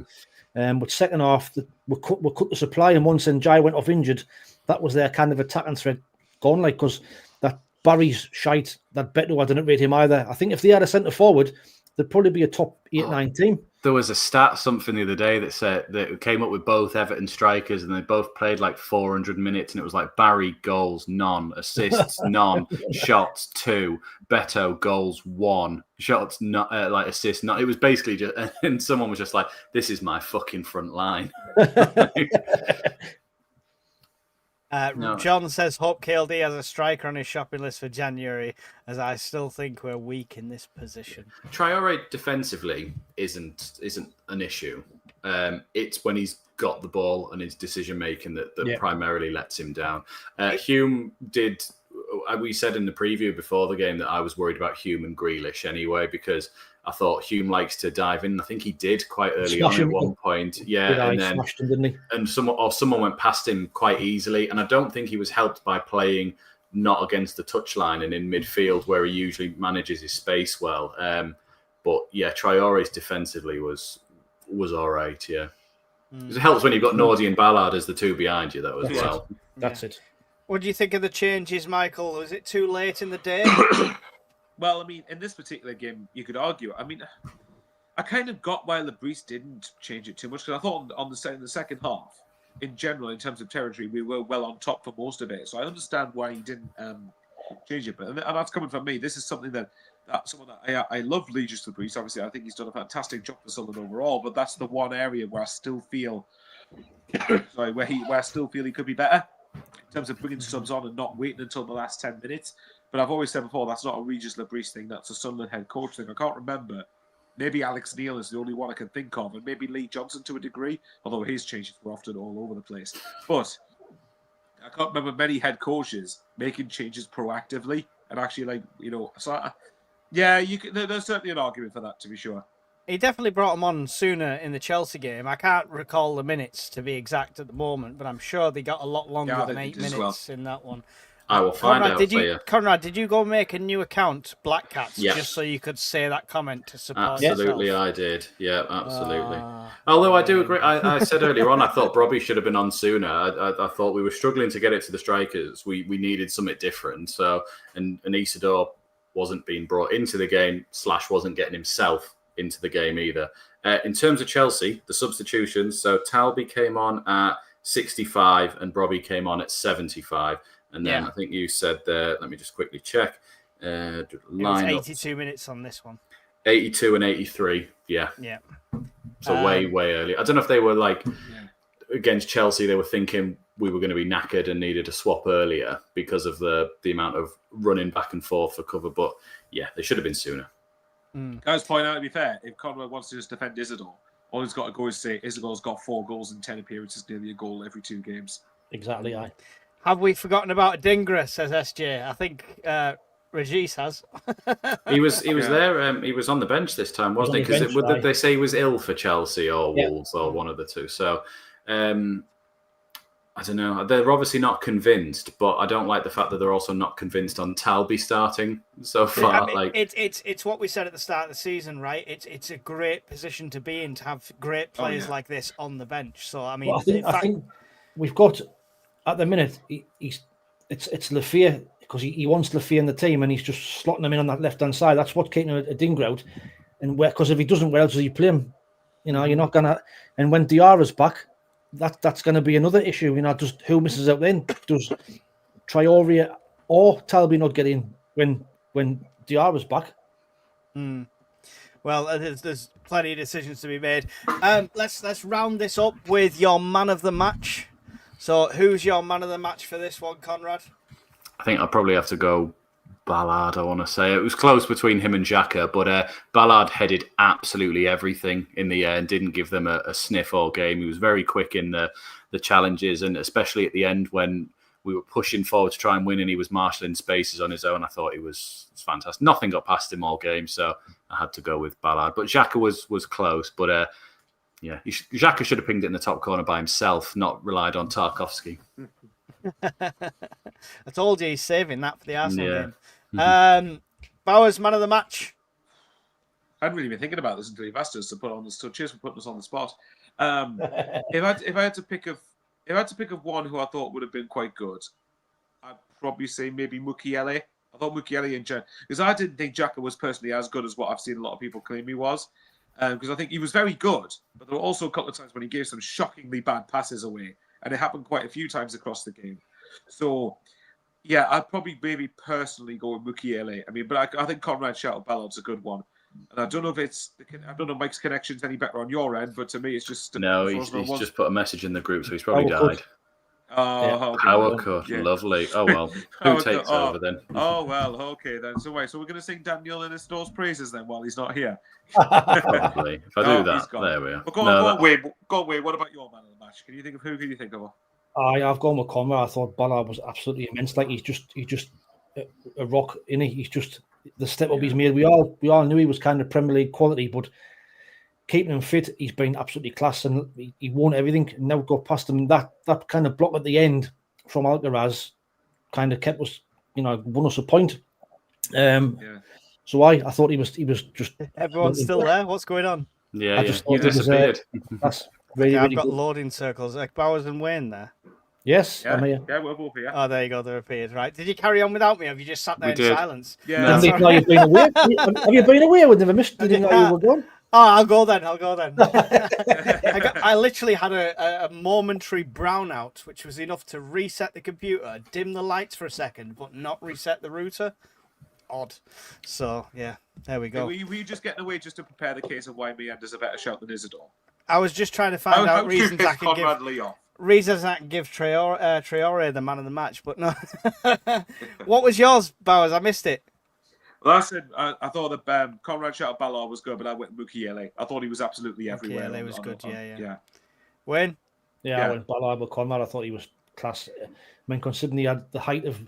But second half, we cut the supply, and once Njai went off injured, that was their kind of attacking threat gone. Like, because that Barry's shite, that Beto, I didn't rate him either. I think if they had a centre forward, they'd probably be a top 8-9 team. There was a something the other day that said that came up with both Everton strikers, and they both played like 400 minutes, and it was like Barry goals none, assists none, shots 2, Beto goals 1, shots not like assists none. It was basically just, and someone was just like, "This is my fucking front line." No. John says, hope KLD has a striker on his shopping list for January, as I still think we're weak in this position. Traore defensively isn't an issue. It's when he's got the ball and his decision making that primarily lets him down. Hume did. We said in the preview before the game that I was worried about Hume and Grealish anyway, because I thought Hume likes to dive in. I think he did quite early on at one point. Yeah, and then him, didn't he? And someone went past him quite easily. And I don't think he was helped by playing not against the touchline and in midfield where he usually manages his space well. But yeah, Traore's defensively was all right. Yeah, it helps when you've got Nordy and Ballard as the two behind you though as well. That's it. What do you think of the changes, Michael? Was it too late in the day? Well, I mean, in this particular game, you could argue. I mean, I kind of got why Lebris didn't change it too much, because I thought in the second half, in general, in terms of territory, we were well on top for most of it. So I understand why he didn't change it. But and that's coming from me. This is something that I love Legis Lebris. Obviously, I think he's done a fantastic job for Sunderland overall. But that's the one area where I still feel, where I still feel he could be better in terms of bringing subs on and not waiting until the last 10 minutes. But I've always said before, that's not a Regis Lebris thing. That's a Sunderland head coach thing. I can't remember. Maybe Alex Neil is the only one I can think of, and maybe Lee Johnson to a degree, although his changes were often all over the place. But I can't remember many head coaches making changes proactively and actually, there's certainly an argument for that, to be sure. He definitely brought him on sooner in the Chelsea game. I can't recall the minutes to be exact at the moment, but I'm sure they got a lot longer than 8 minutes in that one. I will find out for you. Conrad, did you go make a new account, Black Cats, yes, just so you could say that comment to support Absolutely, yourself? I did. Yeah, absolutely. Although I do agree, I said earlier on, I thought Brobby should have been on sooner. I thought we were struggling to get it to the strikers. We needed something different. So, and Isidore wasn't being brought into the game, / wasn't getting himself into the game either. In terms of Chelsea, the substitutions, so Talby came on at 65 and Brobby came on at 75. And then I think you said there, let me just quickly check. It was 82 minutes on this one. 82 and 83, yeah. Yeah. So way early. I don't know if they were against Chelsea, they were thinking we were going to be knackered and needed a swap earlier because of the amount of running back and forth for cover. But yeah, they should have been sooner. Can I just point out, to be fair, if Conrad wants to just defend Isidore, all he's got to go is say Isidore's got 4 goals in 10 appearances, nearly a goal every 2 games. Exactly, aye. Have we forgotten about Dingra, says SJ? I think Regis has. He was there. He was on the bench this time, wasn't he? Because did they say he was ill for Chelsea or Wolves or one of the two? So I don't know. They're obviously not convinced, but I don't like the fact that they're also not convinced on Talby starting so far. I mean, it's what we said at the start of the season, right? It's a great position to be in, to have great players like this on the bench. So I mean, Well, I think we've got at the minute it's Lafayette, because he wants Lafayette in the team, and he's just slotting him in on that left hand side. That's what's keeping a Dinger out. And because if he doesn't, where else does he play him? You know, you're not gonna. And when Diarra's back, that's going to be another issue. You know, just who misses out then? Does Traore or Talby not get in when Diarra's back? Well, there's plenty of decisions to be made. Let's round this up with your man of the match. So, who's your man of the match for this one, Conrad? I think I'll probably have to go Ballard, I want to say. It was close between him and Xhaka, but Ballard headed absolutely everything in the air and didn't give them a sniff all game. He was very quick in the challenges, and especially at the end when we were pushing forward to try and win and he was marshalling spaces on his own. I thought it was fantastic. Nothing got past him all game, so I had to go with Ballard. But Xhaka was close, but Xhaka should have pinged it in the top corner by himself, not relied on Tarkovsky. I told you he's saving that for the Arsenal game. Bowers, man of the match. I hadn't really been thinking about this until you've asked us to put on the. So cheers for putting us on the spot. If I had to pick of one who I thought would have been quite good, I'd probably say maybe Mukiele. I thought Mukiele in general, because I didn't think Xhaka was personally as good as what I've seen a lot of people claim he was. Because I think he was very good, but there were also a couple of times when he gave some shockingly bad passes away, and it happened quite a few times across the game. So, yeah, I'd probably maybe personally go with Mukiele. I mean, but I think Conrad shouted Ballard's a good one. And I don't know if Mike's connection's any better on your end, but to me, it's just no. He's just put a message in the group, so he's probably died. Oh, Power cut, lovely. Oh well, who takes over then? Oh well, okay then. So we're going to sing Daniel in Store's praises then while he's not here. Probably. If I do that, there we are. But go on, Wade. What about your man of the match? Can you think of who? Can you think of? I've gone with Conrad. I thought Ballard was absolutely immense. Like he's just a rock, innit? He's just the step up he's made. We all knew he was kind of Premier League quality, but keeping him fit, he's been absolutely class, and he won everything. And now got past him. That kind of block at the end from Alcaraz kind of kept us, won us a point. So I thought he was just. Everyone's still there. What's going on? Yeah, you disappeared. That's really, I've really got good. loading circles. Like Bowers and Wayne there. Yes, yeah, I'm here. Yeah, we're both here. Oh, there you go. They appeared. Right. Did you carry on without me? Or have you just sat there in silence? Yeah. No. You've been away. Have you been away? We never missed. Didn't know you were gone. Oh, I'll go then. I literally had a momentary brownout, which was enough to reset the computer, dim the lights for a second, but not reset the router. Odd. So, yeah, there we go. Were you just getting away just to prepare the case of why Meander's a better shout than Isidore? I was just trying to find out reasons I can give Traore the man of the match, but no. What was yours, Bowers? I missed it. Well, I said I thought that Conrad shouted Ballard was good, but I went Mukiele. I thought he was absolutely everywhere. Mukiele was good, yeah. Wayne? Yeah, I went Ballard with Conrad. I thought he was class. I mean, considering he had the height of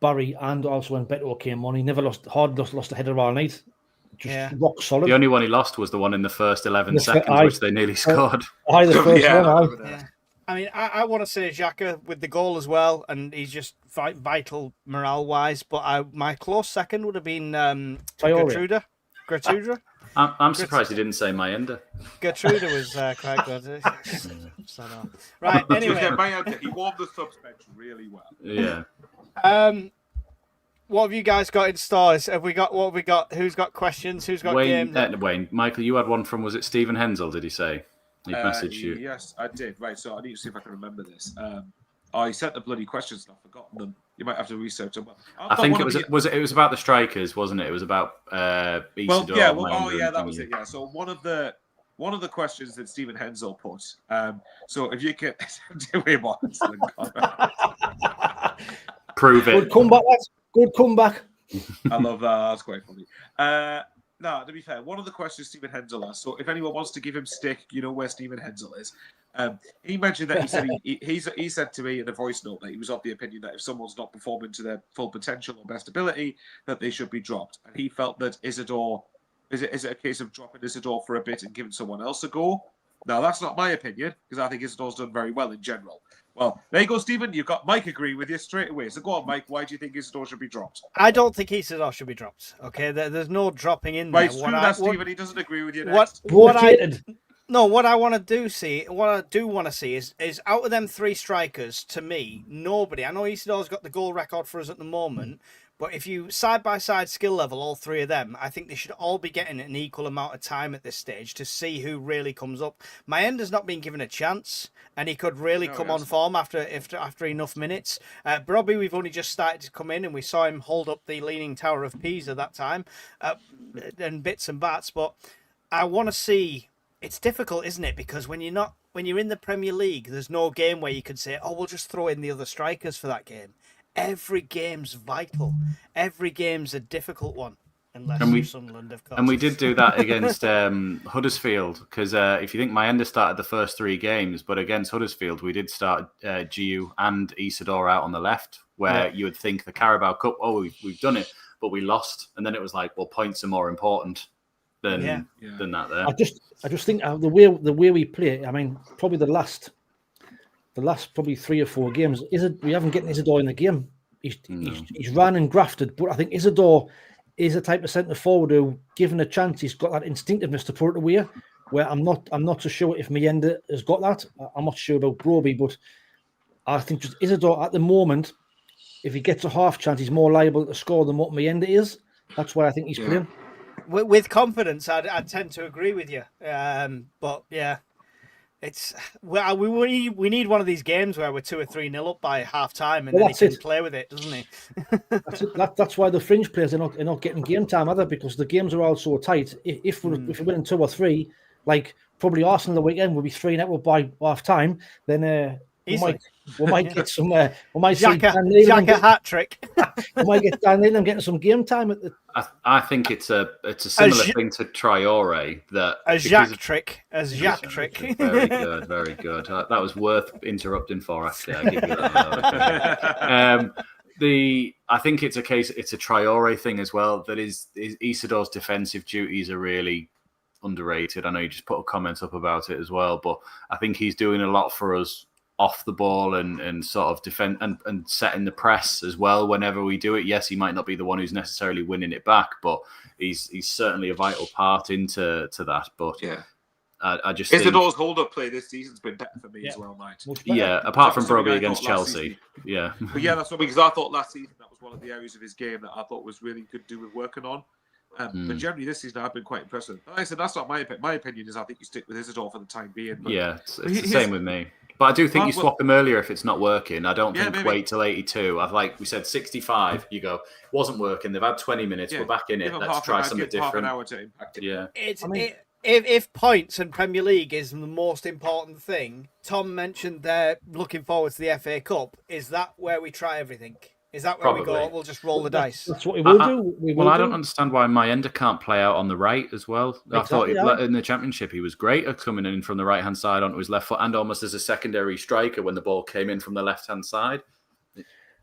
Barry, and also when Beto came on, he never lost a header all night. Just rock solid. The only one he lost was the one in the first 11 seconds, which they nearly scored. The first one. I mean, I want to say Xhaka with the goal as well, and he's just vital morale-wise. But my close second would have been Gertruda. I'm surprised he didn't say Mayenda. Gertruda was quite good. Right, anyway. He warmed the subs bench really well. Yeah. What have you guys got in stores? What have we got? Who's got questions? Who's got games? Wayne, Michael, you had one from, was it Stephen Hensel, did he say? He messaged you. Yes, I did. Right, so I need to see if I can remember this. I sent the bloody questions and I've forgotten them. You might have to research them. I think it was about the strikers, wasn't it? It was about Isidore. That was it. Yeah. So one of the questions that Stephen Hensel put. So if you can, prove it. Good comeback, lads. Good comeback. I love that. That's quite funny. No, to be fair, one of the questions Stephen Hensel asked. So if anyone wants to give him stick, you know where Stephen Hensel is. He mentioned that he said to me in a voice note that he was of the opinion that if someone's not performing to their full potential or best ability, that they should be dropped. And he felt that Isidore, is it a case of dropping Isidore for a bit and giving someone else a go, Now, that's not my opinion, because I think Isidor's done very well in general. Well, there you go, Stephen. You've got Mike agreeing with you straight away. So go on, Mike. Why do you think Isidore should be dropped? I don't think Isidore should be dropped. Okay, there's no dropping in there. Right, screw that, Stephen. He doesn't agree with you What next. what I want to what I do want to see is out of them 3 strikers, to me, nobody. I know Isidore's got the goal record for us at the moment, but if you side by side skill level all 3 of them, I think they should all be getting an equal amount of time at this stage to see who really comes up. Mayenda's not been given a chance, and he could really come on form after enough minutes. Robbie, we've only just started to come in, and we saw him hold up the Leaning Tower of Pisa that time, and bits and bats. But I want to see. It's difficult, isn't it? Because when you're in the Premier League, there's no game where you can say, "Oh, we'll just throw in the other strikers for that game." Every game's vital. Every game's a difficult one, unless you're Sunderland, of course. And we did do that against Huddersfield, because if you think Mayenda started the first 3 games, but against Huddersfield, we did start Giu and Isidore out on the left, where you would think the Carabao Cup, we've done it, but we lost. And then it was like, well, points are more important than that there. I just think the way we play, I mean, probably the last probably 3 or 4 games, we haven't getting Isidore in the game. He's ran and grafted, but I think Isidore is a type of centre forward who, given a chance, he's got that instinctiveness to put it away. Where I'm not so sure if Mayenda has got that. I'm not sure about Broby, but I think just Isidore at the moment, if he gets a half chance, he's more liable to score than what Mayenda is. That's why I think he's playing. With confidence, I tend to agree with you. But yeah, we need one of these games where we're 2 or 3-0 up by half time, and then he can play with it, doesn't he? That's why the fringe players are not getting game time either, because the games are all so tight. If we're winning 2 or 3, like probably Arsenal the weekend will be 3-0 by half time, then we might get some. We might see Xhaka hat trick. We might get Dan Needham getting some game time at the. I think it's a similar thing to Traore, that a Xhaka trick. Very good, very good. That was worth interrupting for. Actually, I give you that. I think it's a Traore thing as well. That is Isidore's defensive duties are really underrated. I know you just put a comment up about it as well, but I think he's doing a lot for us off the ball and sort of defend and setting the press as well whenever we do it. Yes, he might not be the one who's necessarily winning it back, but he's certainly a vital part into that. But yeah, I just Isidore's hold-up play this season's been better for me as well, mate. Yeah, apart from Broby against Chelsea. Yeah. But yeah, that's what, because I thought last season that was one of the areas of his game that I thought was really good to do with working on. But generally this season I've been quite impressed with. Like I said, that's not my opinion. My opinion is I think you stick with Isidore for the time being. But yeah, it's the same with me. But I do think you swap him earlier if it's not working. I don't think wait till 82. I've like we said 65. You go, it wasn't working. They've had 20 minutes. We're back in it. Let's try something different. Half an hour to impact it. Yeah. If points and Premier League is the most important thing, Tom mentioned they're looking forward to the FA Cup. Is that where we try everything? Is that where we go? We'll just roll the dice. That's what we will do. I don't understand why Mayenda can't play out on the right as well. Exactly, I thought in the Championship he was great at coming in from the right hand side onto his left foot and almost as a secondary striker when the ball came in from the left hand side.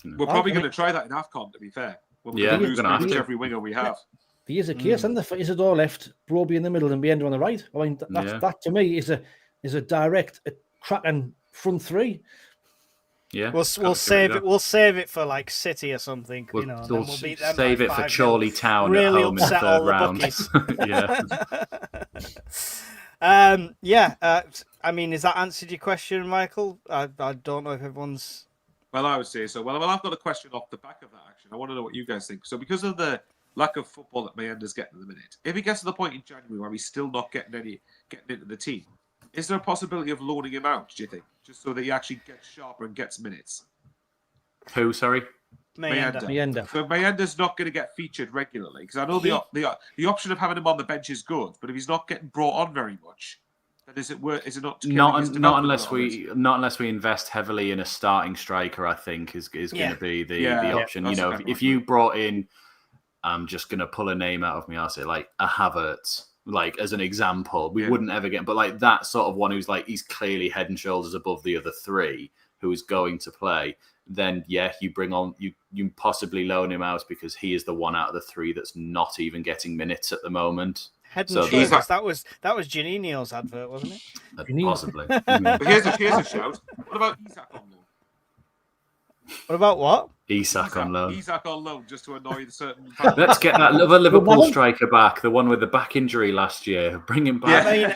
We're probably going to try that in AFCON, to be fair. We're going to lose pretty much every winger we have. There is a case, and the Isidore left, Broby in the middle, and Mayenda on the right. I mean, that to me is a direct, cracking front 3. Yeah, we'll save it. We'll save it for like City or something. We'll beat them. Save it for Chorley Town really at home in the third round. I mean, has that answered your question, Michael? I don't know if everyone's. Well, I would say so. Well, I've got a question off the back of that. Actually, I want to know what you guys think. So, because of the lack of football that Mayenda's getting at the minute, if he gets to the point in January where he's still not getting into the team, is there a possibility of loaning him out, do you think? Just so that he actually gets sharper and gets minutes? Who, sorry? Mayenda. So Mayenda's not going to get featured regularly, because I know the option of having him on the bench is good, but if he's not getting brought on very much, then is it not unless we invest heavily in a starting striker, I think is going to be the option. If you brought in, I'm just going to pull a name out of me, I'll say like a Havertz. Like as an example, we wouldn't ever get, but like that sort of one who's like he's clearly head and shoulders above the other 3 who is going to play. Then you bring on you possibly loan him out because he is the one out of the 3 that's not even getting minutes at the moment. Head and So Shoulders. these That was Janino's advert, wasn't it? possibly. But here's a shout. What about Isak on loan? What about what? Isak on loan. Isak on loan, just to annoy the certain. Let's get that other Liverpool striker back, the one with the back injury last year. Bring him back. I mean,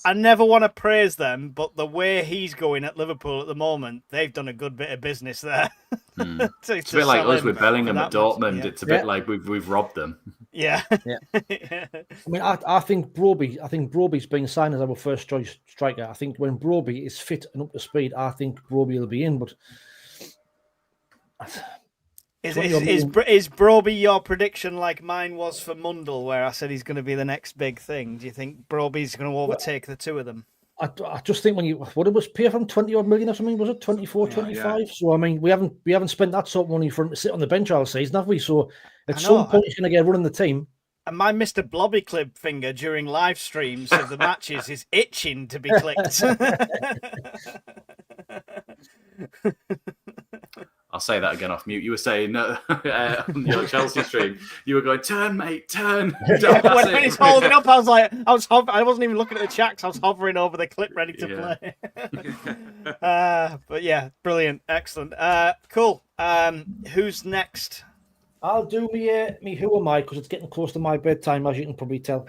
I never want to praise them, but the way he's going at Liverpool at the moment, they've done a good bit of business there. It's a bit like us with Bellingham at Dortmund. Yeah. It's a bit like we've robbed them. Yeah. I mean, I think Broby's been signed as our first choice striker. I think when Broby is fit and up to speed, I think Broby will be in. But is Broby your prediction like mine was for Mundell, where I said he's going to be the next big thing? Do you think Broby's going to overtake the two of them? I just think what it was pay from 20 odd million or something, was it 24, 25? Yeah. So I mean, we haven't spent that sort of money for him to sit on the bench all season, have we? So at some point he's going to get running the team. And my Mr. Blobby Clip finger during live streams of the matches is itching to be clicked. I'll say that again off mute. You were saying on your Chelsea stream, you were going, turn, mate, turn. when he's holding up, I was like, I wasn't even looking at the chat, I was hovering over the clip ready to play. But yeah, brilliant, excellent, cool. Who's next? I'll do me who am I, because it's getting close to my bedtime, as you can probably tell.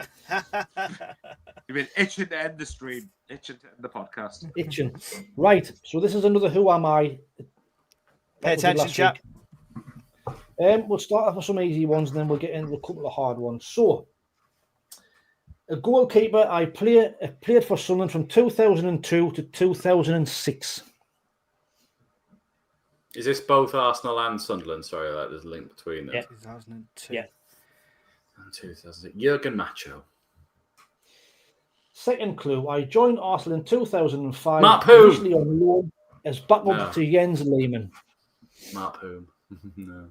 You've been itching to end the stream, itching to end the podcast. Itching. Right, so this is another who am I. Pay attention, chat. We'll start off with some easy ones, and then we'll get into a couple of hard ones. So, a goalkeeper I played for Sunderland from 2002 to 2006. Is this both Arsenal and Sunderland? Sorry, there's a link between them. Yeah. 2002. Yeah. And 2006. Jurgen Macho. Second clue, I joined Arsenal in 2005. Matt Poom. Initially on loan as backup to Jens Lehmann. Matt Poom. No.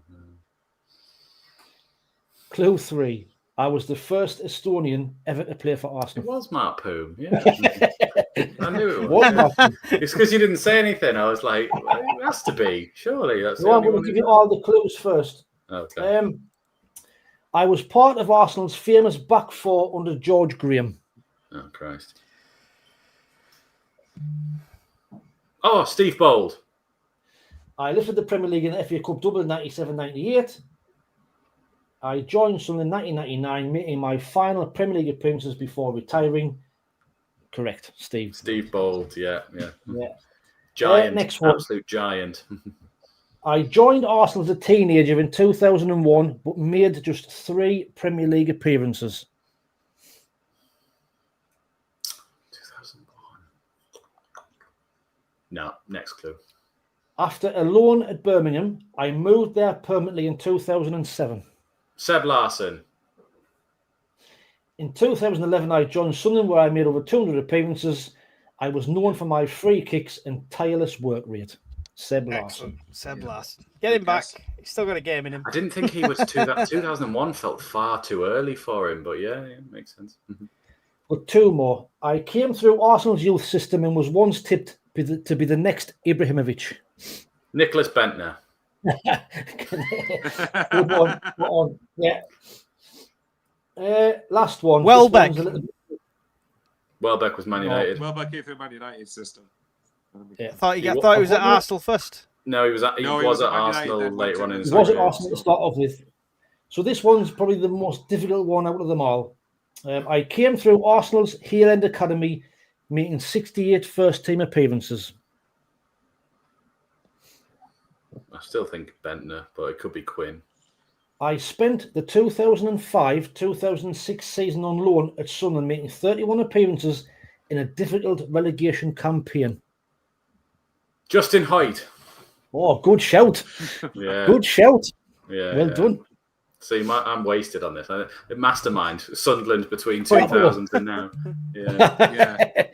Clue 3, I was the first Estonian ever to play for Arsenal. It was Matt Poom, yeah. I knew it was. It's because you didn't say anything. I was like, well, it has to be. Surely that's. No, I'm going to give you all the clues first. Okay. I was part of Arsenal's famous back four under George Graham. Oh, Christ. Oh, Steve Bold. I lifted the Premier League in the FA Cup double in 97-98. I joined Sunderland in 1999, making my final Premier League appearances before retiring. Correct, Steve. Steve Bold, yeah. Giant, next one. Absolute giant. I joined Arsenal as a teenager in 2001, but made just 3 Premier League appearances. 2001. No, next clue. After a loan at Birmingham, I moved there permanently in 2007. Seb Larson. In 2011, I joined Sunderland, where I made over 200 appearances. I was known for my free kicks and tireless work rate. Seb Larson. Seb Larson. Get him back. He's still got a game in him. I didn't think he was 2001 felt far too early for him, but yeah, makes sense. But 2 more. I came through Arsenal's youth system and was once tipped to be the next Ibrahimovic. Nicholas Bentner. Good on. Yeah. Last one. Welbeck. Welbeck was Man United. Welbeck came through Man United system. Yeah. I thought he was at Arsenal first. No, he was at Arsenal later on in his career. He was at Arsenal to start off with. So this one's probably the most difficult one out of them all. I came through Arsenal's Hill End Academy, making 68 first-team appearances. I still think Bentner, but it could be Quinn. I spent the 2005-2006 season on loan at Sunderland, making 31 appearances in a difficult relegation campaign. Justin Hoyt. Oh, good shout. Yeah. Good shout. Yeah. Well done. See, I'm wasted on this. The mastermind, Sunderland between 2000 and now. Yeah.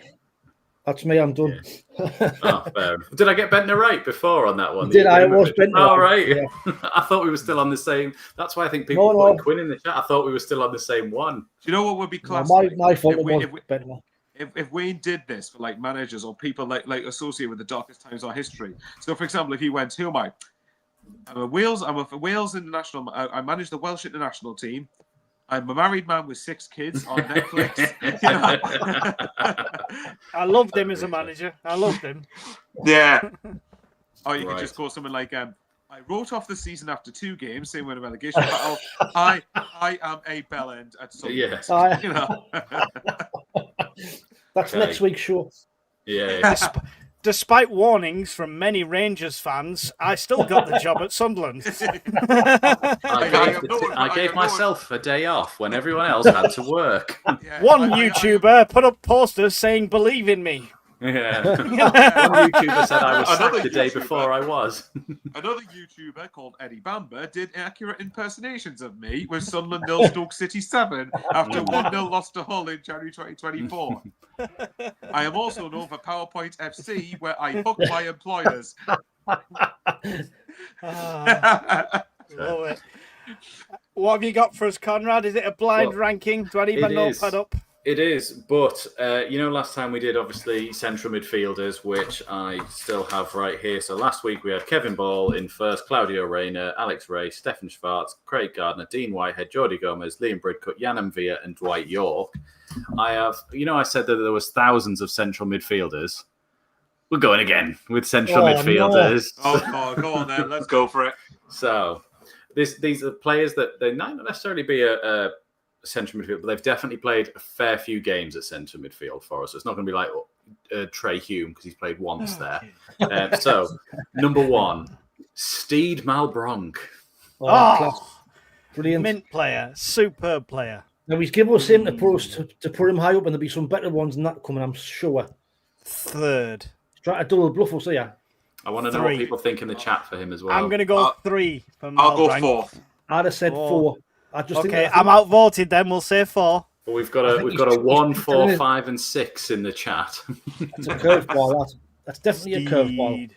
That's me, I'm done. Yeah. Oh, fair enough. Did I get Bentner right before on that one? I was Bentner. Oh, right. Yeah. I thought we were still on the same. That's why I think people put Quinn in the chat. I thought we were still on the same one. Do you know what would be classic? My fault was Bentner. If Wayne did this for like managers or people like associated with the darkest times of our history. So, for example, if he went, who am I? I'm a Wales international. I manage the Welsh international team. I'm a married man with 6 kids on Netflix. You know? I loved him as a manager. I loved him. Yeah. Or you Right. could just go something like, I wrote off the season after 2 games, same with a relegation battle. I am a bellend at Sunderland. Yeah. You know? That's Okay. next week's show. Yeah. Despite warnings from many Rangers fans, I still got the job at Sunderland. I gave myself a day off when everyone else had to work. Yeah, One YouTuber put up posters saying, "Believe in me." Yeah. One YouTuber said I was Another sacked the day YouTuber. before I was. Another YouTuber called Eddie Bamber did accurate impersonations of me with Sunderland 0 Stoke City 7 after 1-0 loss to Hull in January 2024. I am also known for PowerPoint FC, where I hook my employers. Love it. What have you got for us, Conrad? Is it a blind Well, ranking? Do I need my it is. notepad up? It is, but last time we did obviously central midfielders, which I still have right here. So last week we had Kevin Ball in first, Claudio Reyna, Alex Ray, Stefan Schwartz, Craig Gardner, Dean Whitehead, Jordi Gomez, Liam Bridcut, Jan Mvia, and Dwight York. I have, I said that there was thousands of central midfielders. We're going again with central midfielders. No. Oh, go on then. Let's go for it. So these are players that they might not necessarily be a central midfield, but they've definitely played a fair few games at central midfield for us. So it's not going to be like Trey Hume because he's played once there. So number 1, Steed Malbronk. Class. Brilliant. Mint player, superb player. Now he's given us him to put him high up, and there'll be some better ones than that coming, I'm sure. Third. He's trying to double bluff us, yeah. I want to know 3. what people think in the chat for him as well. I'm going to go 3 for I'll go Malbrank. 4. I'd have said 4. I just Okay, think I'm outvoted then. We'll say 4. But we've got a 1, 4, 5, and 6 in the chat. It's a curveball. That's definitely a curveball.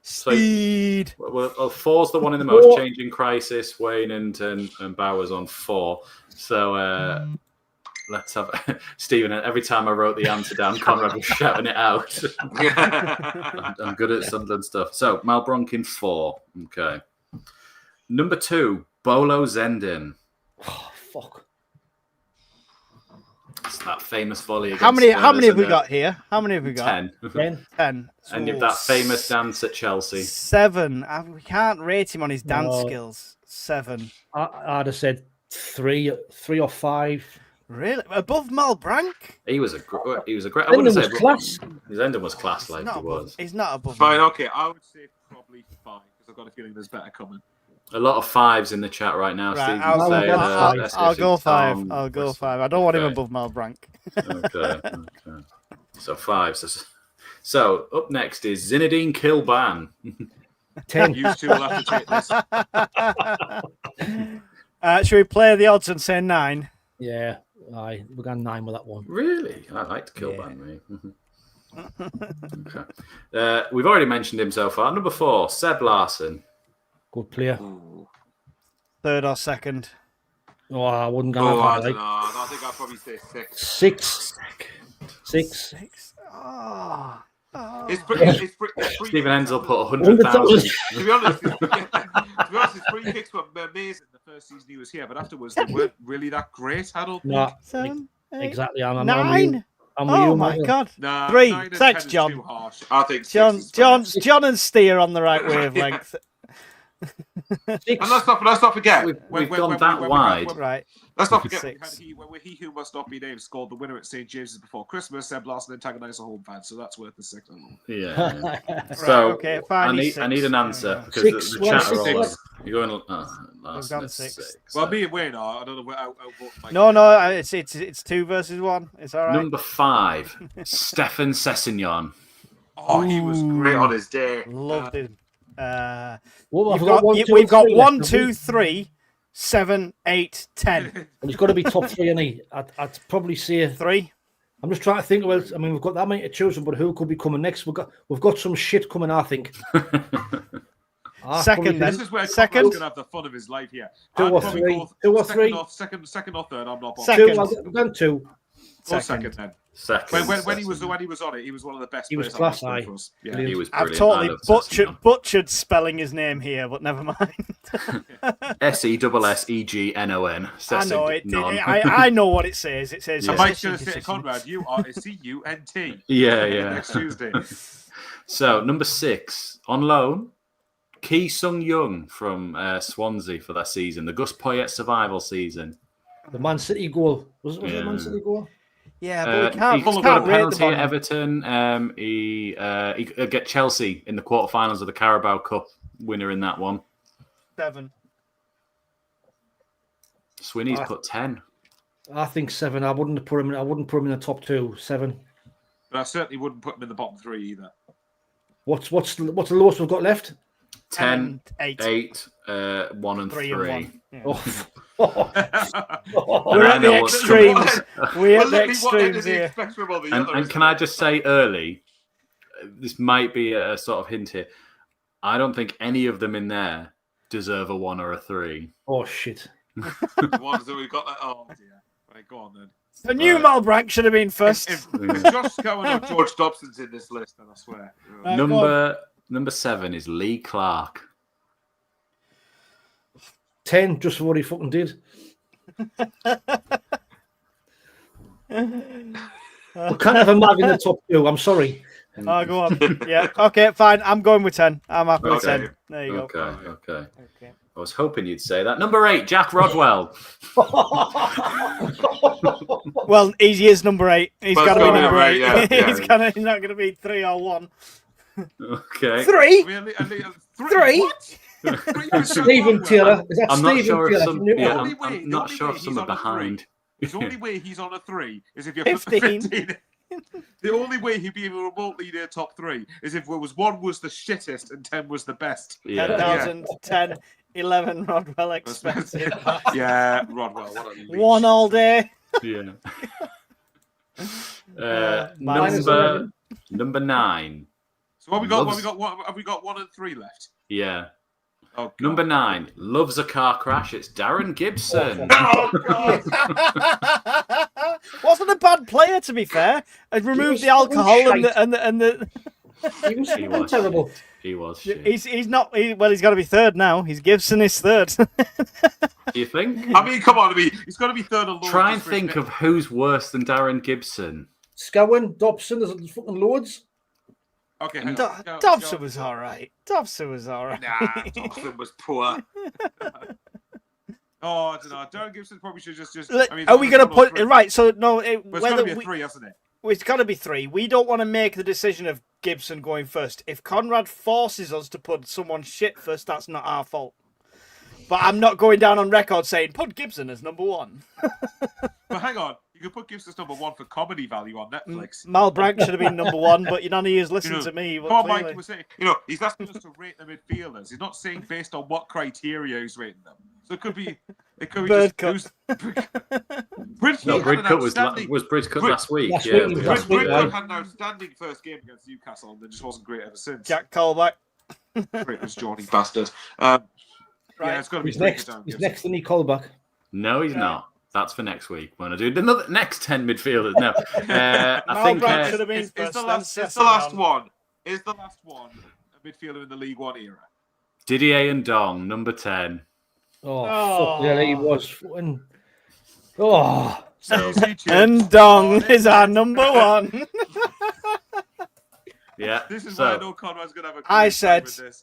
Steed. Well, 4's the one in the most changing crisis. Wayne and Bowers on 4. So let's have Stephen. Every time I wrote the answer down, Conrad was shouting it out. I'm good at Sunderland stuff. So Malbronk in 4. Okay. Number 2, Bolo Zendin. Oh, fuck. It's that famous volley against How many Spurs have we in got here? How many have we got? 10. 10. And that famous dance at Chelsea. 7. We can't rate him on his dance No. skills. 7. I'd have said 3 or 5. Really? Above Malbrank? He was a great. I Endon wouldn't say was class. His ending was class, like he was. He's not above Fine, him. okay. I would say probably 5 because I've got a feeling there's better coming. A lot of 5s in the chat right now. Right, Stephen I'll saying, I'll go 5. Tom, I'll go 5. I don't want him okay. above Malbrank. Okay. So 5. So up next is Zinedine Kilban. 10. You two will have to take this. Should we play the odds and say 9? Yeah. Aye, we're going 9 with that one. Really? I liked Kilban, mate. Okay. We've already mentioned him so far. Number 4, Seb Larson. Good player. Third or second? Oh, I wouldn't go Oh, I that don't high. know. I think I'd probably say 6. 6. 6. 6. Oh. It's pretty. Stephen Hensel put 100,000. To be honest, his free kicks were amazing the first season he was here, but afterwards they weren't really that great. I don't think. No, 7, 8, exactly. I'm 9. I'm with Oh you, my Michael. God. Nah, 3. 9 and Thanks, 10 is John. too harsh. I think 6 is John and Steer on the right wavelength. 6. And let's not forget. We've gone that wide. Right. Let's not forget 6. when he who must not be named scored the winner at St James's before Christmas. Seb Larson antagonised a home fan, so that's worth the 6. Yeah. So okay, fine. I need an answer because 6. the chat are all 6. over. You're going. We've gone 6. Well, me and Wayne are. I don't know where out Mike. No, it's 2 versus 1. It's all right. Number 5, Stefan Sessignon. Oh, he was great on his day. Loved him. Well, We've got 1, 2, 3, 7, 8, 10. He's got to be top 3, and I'd probably say 3. I'm just trying to think about. I mean, we've got that many to choose from, but who could be coming next? We've got some shit coming, I think. Second, then. This is where Second. Conrad's gonna have the fun of his life here. 2 or 3. 2 or 3. Second or third. I'm not bothered. Second. 2. I've done 2. Or second then. Second. When he was on it, he was one of the best. He was players class on the high. screen for us. Yeah. Brilliant. He was I've brilliant. totally I love Sessegnon. butchered spelling his name here, but never mind. Sessegnon. I know it. I know what it says. It says. Yeah. And Mike's going to say to Conrad, you are a CUNT. Yeah. Next Tuesday. So, number 6, on loan, Ki Sung-young from Swansea for that season, the Gus Poyet survival season. The Man City goal. Was it a Man City goal? Yeah, but He we got a can't rate penalty the at Everton. He get Chelsea in the quarterfinals of the Carabao Cup, winner in that one. 7. Swinney's put 10. I think 7. I wouldn't put him in the top 2. 7. But I certainly wouldn't put him in the bottom 3 either. What's the lowest we've got left? 10, 8, 1 and 3. And 1. Yeah. Oh. We're at the extremes. We're at the extremes here. And can I just say early, this might be a sort of hint here. I don't think any of them in there deserve a 1 or a 3. Oh shit! The ones that we've got. Oh dear. Right, go on then. The new Malbrank should have been first. If Josh Cowan or George Dobson's in this list, then I swear. Right, Number 7 is Lee Clark. 10, just for what he fucking did. We can't have a Mav in the top 2. I'm sorry. Oh, go on. Yeah. Okay, fine. I'm going with 10. I'm happy with 10. There you go. Okay. I was hoping you'd say that. Number 8, Jack Rodwell. Well, he is number 8. He's got to be number 8. Yeah. He's not going to be 3 or 1 Okay. 3? Really? 3? What? Stephen Taylor. Is that I'm not Stephen sure if Taylor? some. Yeah, I'm not sure if some are behind. The only way he's on a 3 is if you're 15. 15. The only way he'd be even remotely near top 3 is if there was 1 was the shittest and 10 was the best. 10,000, 10, 11, Rodwell expensive. Yeah, Rodwell. What a leech. 1 all day. Yeah. Number 9. So what we got? Have we got 1 and 3 left? Yeah. Oh, God. Number 9 loves a car crash. It's Darren Gibson. Oh, God. Wasn't a bad player, to be fair. I'd removed the alcohol and the. He was terrible. He was shit. He's not. He's got to be 3rd now. He's Gibson is 3rd. Do you think? I mean, come on. He's got to be 3rd alone. Try and think of who's worse than Darren Gibson. Scowen, Dobson, there's fucking loads. Okay, Dobson was all right. Dobson was all right. Nah, Dobson was poor. Oh, I don't know. Darren Gibson probably should just. I mean, are we going to put right? So no, it's got to be a 3, hasn't it? It's got to be 3. We don't want to make the decision of Gibson going first. If Conrad forces us to put someone shit first, that's not our fault. But I'm not going down on record saying put Gibson as number 1. But hang on, you could put Gibson as number 1 for comedy value on Netflix. Malbrank should have been number 1, but none of you listened to me. Come on, Mike, was saying, he's asking us to rate the midfielders. He's not saying based on what criteria he's rating them. So it could be Birdcut. Bridcut was Bridcut last week. Bridcut had an outstanding first game against Newcastle and then just wasn't great ever since. Jack Colback. Great was Johnny bastard. Right. Yeah, it's got to be He's next. He's next to Nick Colback. No, he's not. That's for next week. When I do the next 10 midfielders. No, I think should have been it's first, the last one. Is the last one a midfielder in the League One era? Didier and Dong, number 10. Fuck yeah, he was. Oh, and Dong is our number 1. Yeah. This is why I know Conrad's going to have a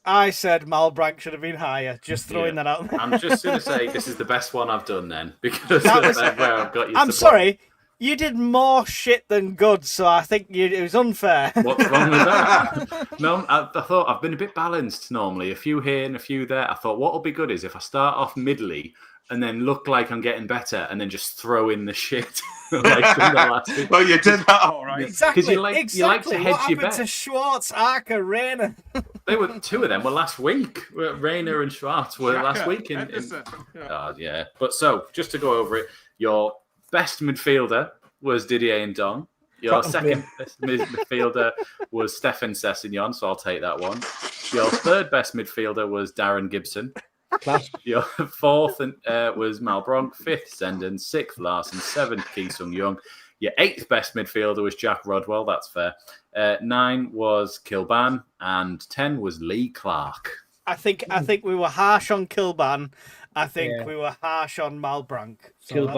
I said Malbrank should have been higher. Just throwing that out there. I'm just going to say this is the best one I've done then because that's where I've got you. I'm sorry. You did more shit than good, so I think it was unfair. What's wrong with that? No, I thought I've been a bit balanced normally. A few here and a few there. I thought what will be good is if I start off middly and then look like I'm getting better and then just throw in the shit. Like the last week. Well, you did that all right. Exactly. You like to hedge what your happened bet. to Schwartz, Arca, Rayner? They were 2 of them were last week. Rayner and Schwartz were last week. Yeah. But so, just to go over it, your best midfielder was Didier and Dong. Your second best midfielder was Stefan Sessegnon, so I'll take that one. Your third best midfielder was Darren Gibson. class. Your 4th was Malbrank, 5th Zenden, 6th Larson, 7th Ki Sung-young. Your 8th best midfielder was Jack Rodwell. That's fair. 9 was Kilban, and 10 was Lee Clark. I think we were harsh on Kilban. I think we were harsh on Malbranck. So I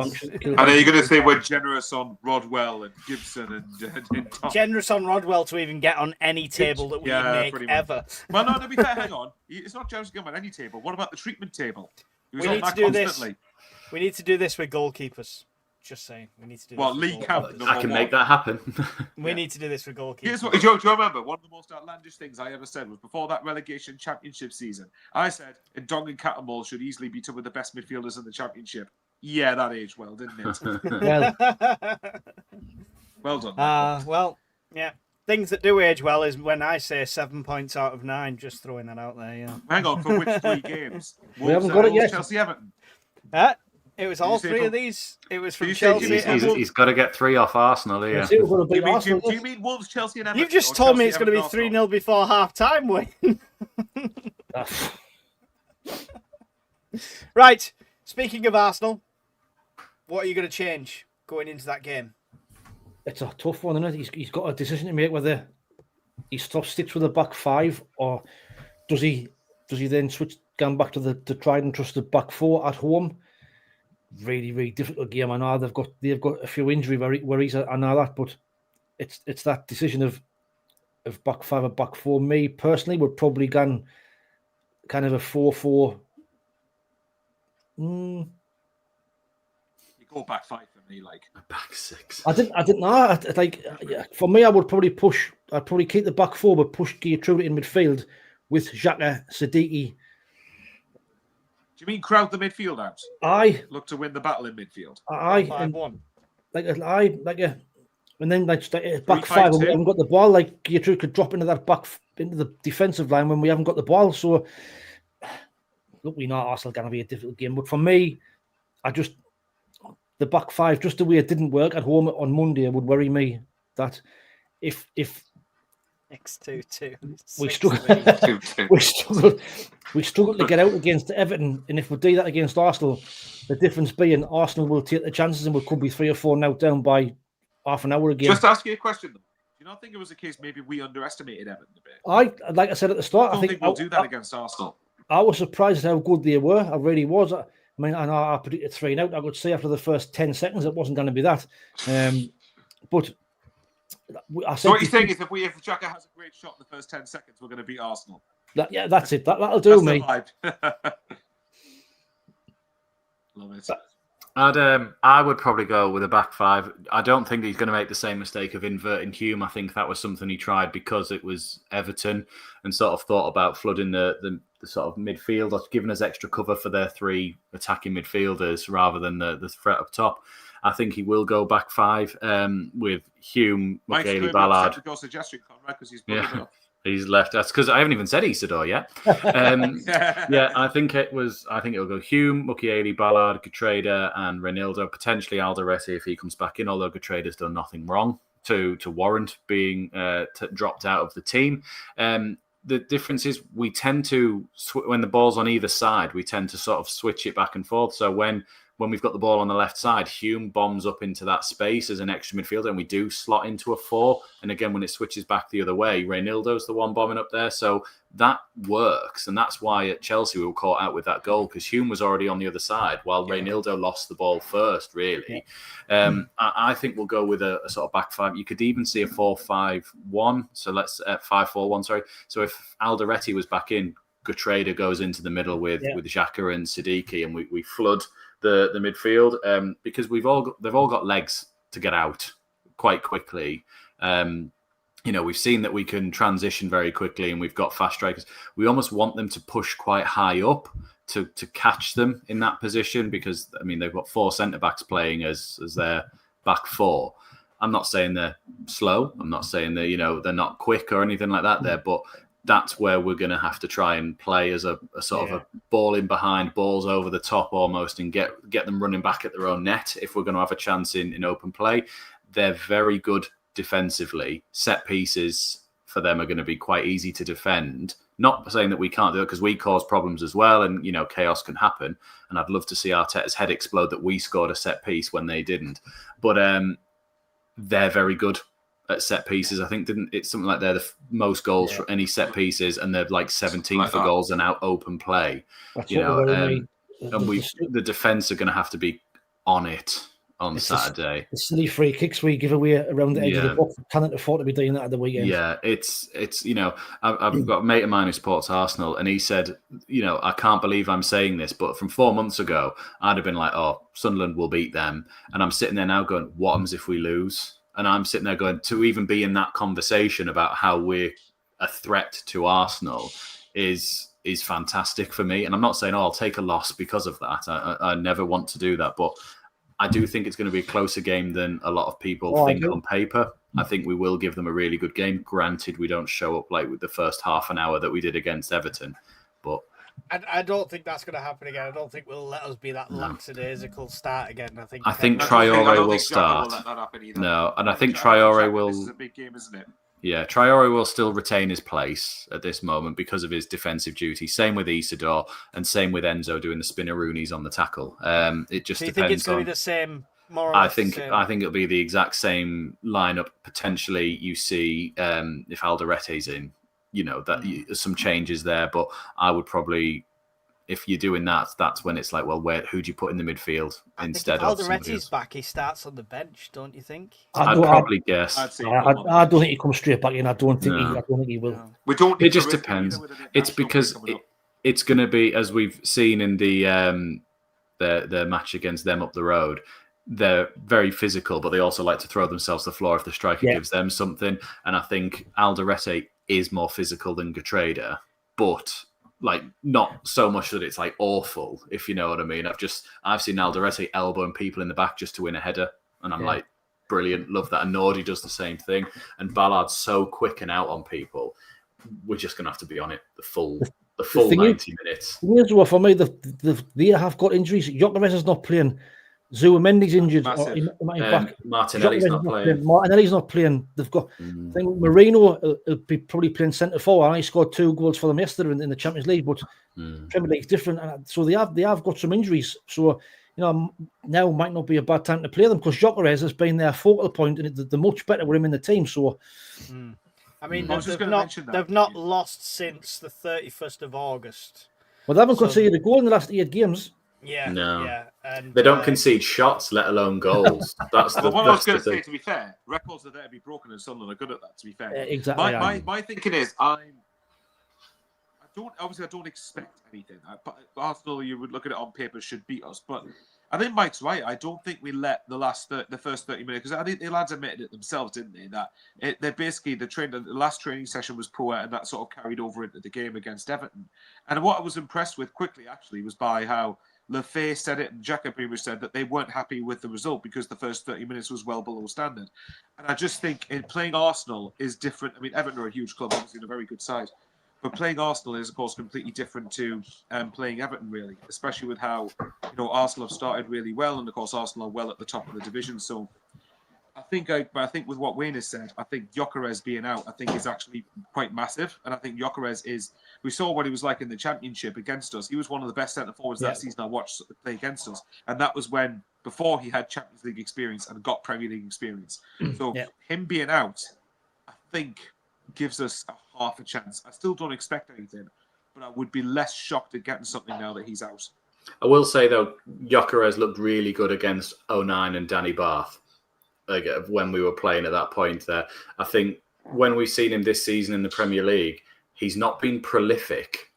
know you're going to say we're generous on Rodwell and Gibson and Tom. Generous on Rodwell to even get on any table that we make ever. Well, no, to be fair, hang on. It's not generous to get on any table. What about the treatment table? We need to do this. We need to do this with goalkeepers. Just saying, we need to do. Well, Lee Camp. I can make that happen. We need to do this with goalkeepers. Here's what, do you remember? One of the most outlandish things I ever said was before that relegation championship season. I said Ndong and Catamol should easily be two of the best midfielders in the championship. Yeah, that aged well, didn't it? Well done. Well, yeah. Things that do age well is when I say 7 points out of 9. Just throwing that out there. Yeah. Hang on, for which 3 games? We haven't got it yet. Chelsea, Everton. It was all 3 of these. It was from Chelsea. He's got to get 3 off Arsenal here. Do you mean Wolves, Chelsea, and Everton? You've just told me it's going to be 3-0 before half time, Wayne. Right. Speaking of Arsenal, what are you going to change going into that game? It's a tough one, isn't it? He's got a decision to make whether he sticks with the back 5 or does he then switch going back to the tried and trusted back 4 at home. Really, really difficult game. I know they've got a few injury worries. I know that, but it's that decision of back 5 or back 4. Me personally would probably gone kind of a 4-4. You go back 5 for me, like a back 6. I didn't know. For me, I would probably push. I'd probably keep the back 4, but push Geertruida in midfield with Xhaka, Siddiqui. Do you mean crowd the midfield out? Look to win the battle in midfield. 5-1. And then back 5 when we haven't got the ball. Like Geertruida could drop into the defensive line when we haven't got the ball. So look, we know Arsenal going to be a difficult game, but for me, the back 5, just the way it didn't work at home on Monday, would worry me. That if X2-2. We struggle to get out against Everton, and if we do that against Arsenal, the difference being Arsenal will take the chances and we could be 3 or 4 now down by half an hour again. Just to ask you a question, though. Do you not think it was a case maybe we underestimated Everton a bit? Like I said at the start, I think we'll do that against Arsenal. I was surprised at how good they were. I really was. I mean, I predicted 3-0. I could say after the first 10 seconds it wasn't going to be that. But I said, so what you're saying is if Xhaka has a great shot in the first 10 seconds, we're going to beat Arsenal. That's it. That'll do me. Love it. I would probably go with a back 5. I don't think he's going to make the same mistake of inverting Hume. I think that was something he tried because it was Everton and sort of thought about flooding the sort of midfield or giving us extra cover for their 3 attacking midfielders rather than the threat up top. I think he will go back 5 with Hume, Michaeli Ballard. Suggestion, Conrad, because he's He's left. That's because I haven't even said Isidore yet. Yeah, I think it'll go Hume, Mukiele, Ballard, Geertruida, and Reinildo. Potentially Alderete if he comes back in. Although Geertruida's done nothing wrong to warrant being dropped out of the team. The difference is we tend to when the ball's on either side, we tend to sort of switch it back and forth. So when we've got the ball on the left side, Hume bombs up into that space as an extra midfielder, and we do slot into a 4. And again, when it switches back the other way, Reinildo's the one bombing up there. So that works. And that's why at Chelsea we were caught out with that goal, because Hume was already on the other side while Reinildo lost the ball first, really. I think we'll go with a sort of back 5. You could even see a 4-5-1. So let's 5-4-1, sorry. So if Alderete was back in, Geertruida goes into the middle with Xhaka and Siddiqui, and we flood the midfield because they've all got legs to get out quite quickly. We've seen that we can transition very quickly, and we've got fast strikers. We almost want them to push quite high up to catch them in that position because they've got 4 centre backs playing as their back 4. I'm not saying they're slow. I'm not saying that they're not quick or anything like that there, but that's where we're going to have to try and play as a sort of a ball in behind, balls over the top almost, and get them running back at their own net if we're going to have a chance in open play. They're very good defensively. Set pieces for them are going to be quite easy to defend. Not saying that we can't do it because we cause problems as well, and chaos can happen. And I'd love to see Arteta's head explode that we scored a set piece when they didn't. But they're very good at set pieces. I think it's something like they're the most goals for any set pieces, and they're like 17th like for that. goals and out open play. That's You what know, worried me. and the defense are going to have to be on it on Saturday. The silly free kicks we give away around the edge of the box, cannot afford to be doing that at the weekend. Yeah, it's I've got a mate of mine who supports Arsenal, and he said, I can't believe I'm saying this, but from 4 months ago, I'd have been like, oh, Sunderland will beat them, and I'm sitting there now going, what happens if we lose? And I'm sitting there going, to even be in that conversation about how we're a threat to Arsenal is fantastic for me. And I'm not saying, I'll take a loss because of that. I never want to do that, but I do think it's going to be a closer game than a lot of people think on paper. I think we will give them a really good game. Granted, we don't show up like with the first half an hour that we did against Everton, but I don't think that's going to happen again. I don't think we'll let us be that lackadaisical start again. I think Traore will start. No, and I think Traore will. This is a big game, isn't it? Yeah, Traore will still retain his place at this moment because of his defensive duty. Same with Isidore and same with Enzo doing the spinneroonies on the tackle. It just Do you depends. think it's going to be the same? More or I less think the same? I think it'll be the exact same lineup. Potentially, you see if Alderete's in, some changes there. But I would probably, if you're doing that, that's when it's like, well, who do you put in the midfield instead of Alderete's back? He starts on the bench, don't you think? I'd probably guess. I don't think he comes straight back in. I don't think he will. No. We don't. It just depends. It's because it's going to be, as we've seen in the match against them up the road. They're very physical, but they also like to throw themselves to the floor if the striker gives them something. And I think Alderete is more physical than Getrada, but like not so much that it's like awful, if you know what I mean. I've seen Alderete elbowing people in the back just to win a header, and I'm like, brilliant, love that. And Nordy does the same thing, and Ballard's so quick and out on people. We're just gonna have to be on it the full 90 minutes. For me, they have got injuries. Gyökeres is not playing. Zuamendi's injured. Martinelli's not playing. Martinelli's not playing. They've got. I think Marino will be probably playing centre forward. And he scored 2 goals for them yesterday in the Champions League, but Premier League's different, and so they have got some injuries. So now might not be a bad time to play them because Gyökeres has been their focal point, and they're much better with him in the team. So. I mean, they've not lost since the 31st of August. Well, they haven't conceded a goal in the last 8 games. Yeah, no. Yeah, and they don't concede shots, let alone goals. That's the. What I was going to say. To be fair, records are there to be broken, and Sunderland are good at that. To be fair, exactly. My thinking is, I don't expect anything. Arsenal, you would look at it on paper, should beat us, but I think Mike's right. I don't think we let the first 30 minutes, because I think the lads admitted it themselves, didn't they? That they're basically the last training session was poor, and that sort of carried over into the game against Everton. And what I was impressed with quickly actually was by how Lefay said it and Jacob pretty much said that they weren't happy with the result because the first 30 minutes was well below standard. And I just think playing Arsenal is different. I mean, Everton are a huge club, obviously, in a very good side. But playing Arsenal is, of course, completely different to playing Everton, really, especially with how Arsenal have started really well, and of course Arsenal are well at the top of the division. So I think with what Wayne has said, I think Gyökeres being out, I think is actually quite massive, and I think Gyökeres is. We saw what he was like in the Championship against us. He was one of the best centre forwards that season I watched play against us, and that was before he had Champions League experience and got Premier League experience. So him being out, I think, gives us half a chance. I still don't expect anything, but I would be less shocked at getting something now that he's out. I will say though, Gyökeres looked really good against 09 and Danny Barth. When we were playing at that point there, I think when we've seen him this season in the Premier League, he's not been prolific,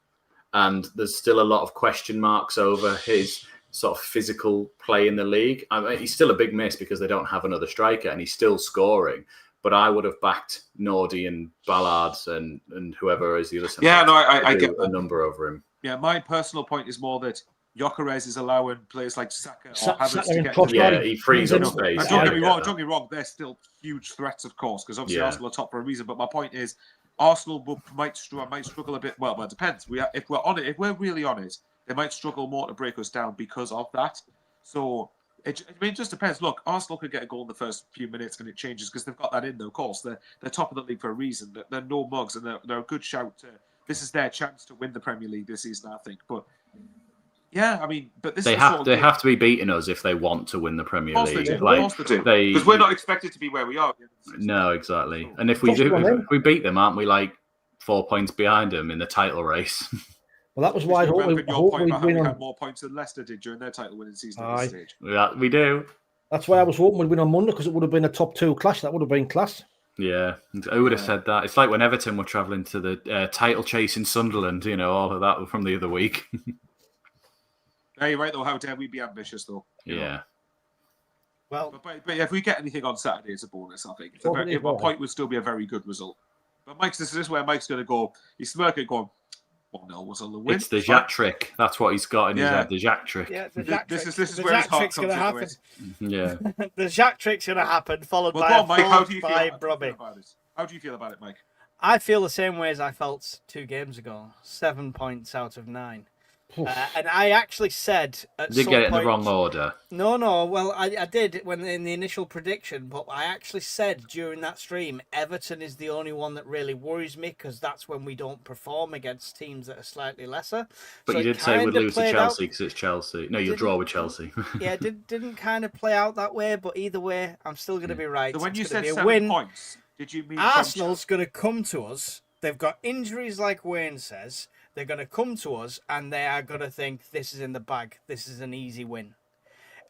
and there's still a lot of question marks over his sort of physical play in the league. I mean, he's still a big miss because they don't have another striker, and he's still scoring. But I would have backed Nordy and Ballard and whoever is the other centre. Yeah, no, I get a number over him. Yeah, my personal point is more that Gyökeres is allowing players like Saka or Havertz to get into the he frees up space. Don't get me wrong, they're still huge threats, of course, because obviously Arsenal are top for a reason. But my point is, Arsenal might struggle a bit. Well, it depends. If we're really on it, they might struggle more to break us down because of that. So it just depends. Look, Arsenal could get a goal in the first few minutes, and it changes because they've got that in. Though, of course, they're top of the league for a reason. They're no mugs, and they're a good shout. This is their chance to win the Premier League this season, I think. But Yeah, I mean, but this They is the sort have of they game- have to be beating us if they want to win the Of Premier course they League. do. Of Like course they do. they, Because we're not expected to be where we are. no, exactly. And if we Trust do, on them. if we beat them, aren't we like 4 points behind them in the title race? Well, that was why I Especially hope, relevant I your hope point we'd about how win we on. had more points than Leicester did during their title winning season at Aye. this stage. Yeah, we do. That's why I was hoping we'd win on Monday, because it would have been a top 2 clash. That would have been class. Yeah, who would have said that? It's like when Everton were travelling to the title chase in Sunderland. You know, all of that from the other week. Yeah, you're right, though. How dare we be ambitious, though? You know? Yeah. Well, But if we get anything on Saturday, it's a bonus, I think. Totally If a right. point would still be a very good result. But this is where Mike's going to go. He's smirking, going, 1-0 was on the win. It's the fine." Jack trick. That's what he's got in his Yeah. head. The Jack trick. yeah, the This- Jack this trick. is The where his Jack heart trick's comes going to into happen. it. Yeah. The Jack trick's going to happen, followed Well, by go a on, Mike. How do you feel? by How do you Brobby. feel about it? How do you feel about it, Mike? I feel the same way as I felt 2 games ago. 7 points out of 9. And I actually said at Did some get it in the point, wrong order. No. Well, I did when in the initial prediction, but I actually said during that stream, Everton is the only one that really worries me because that's when we don't perform against teams that are slightly lesser. But So you it did say we'd kinda lose to played Chelsea out- because it's Chelsea. No, you'll draw with Chelsea. Yeah, didn't kind of play out that way, but either way, I'm still going to be right. So when It's you gonna said be a 7 win. points, did you mean Arsenal's going to come to us. They've got injuries, like Wayne says. They're going to come to us and they are going to think this is in the bag. This is an easy win.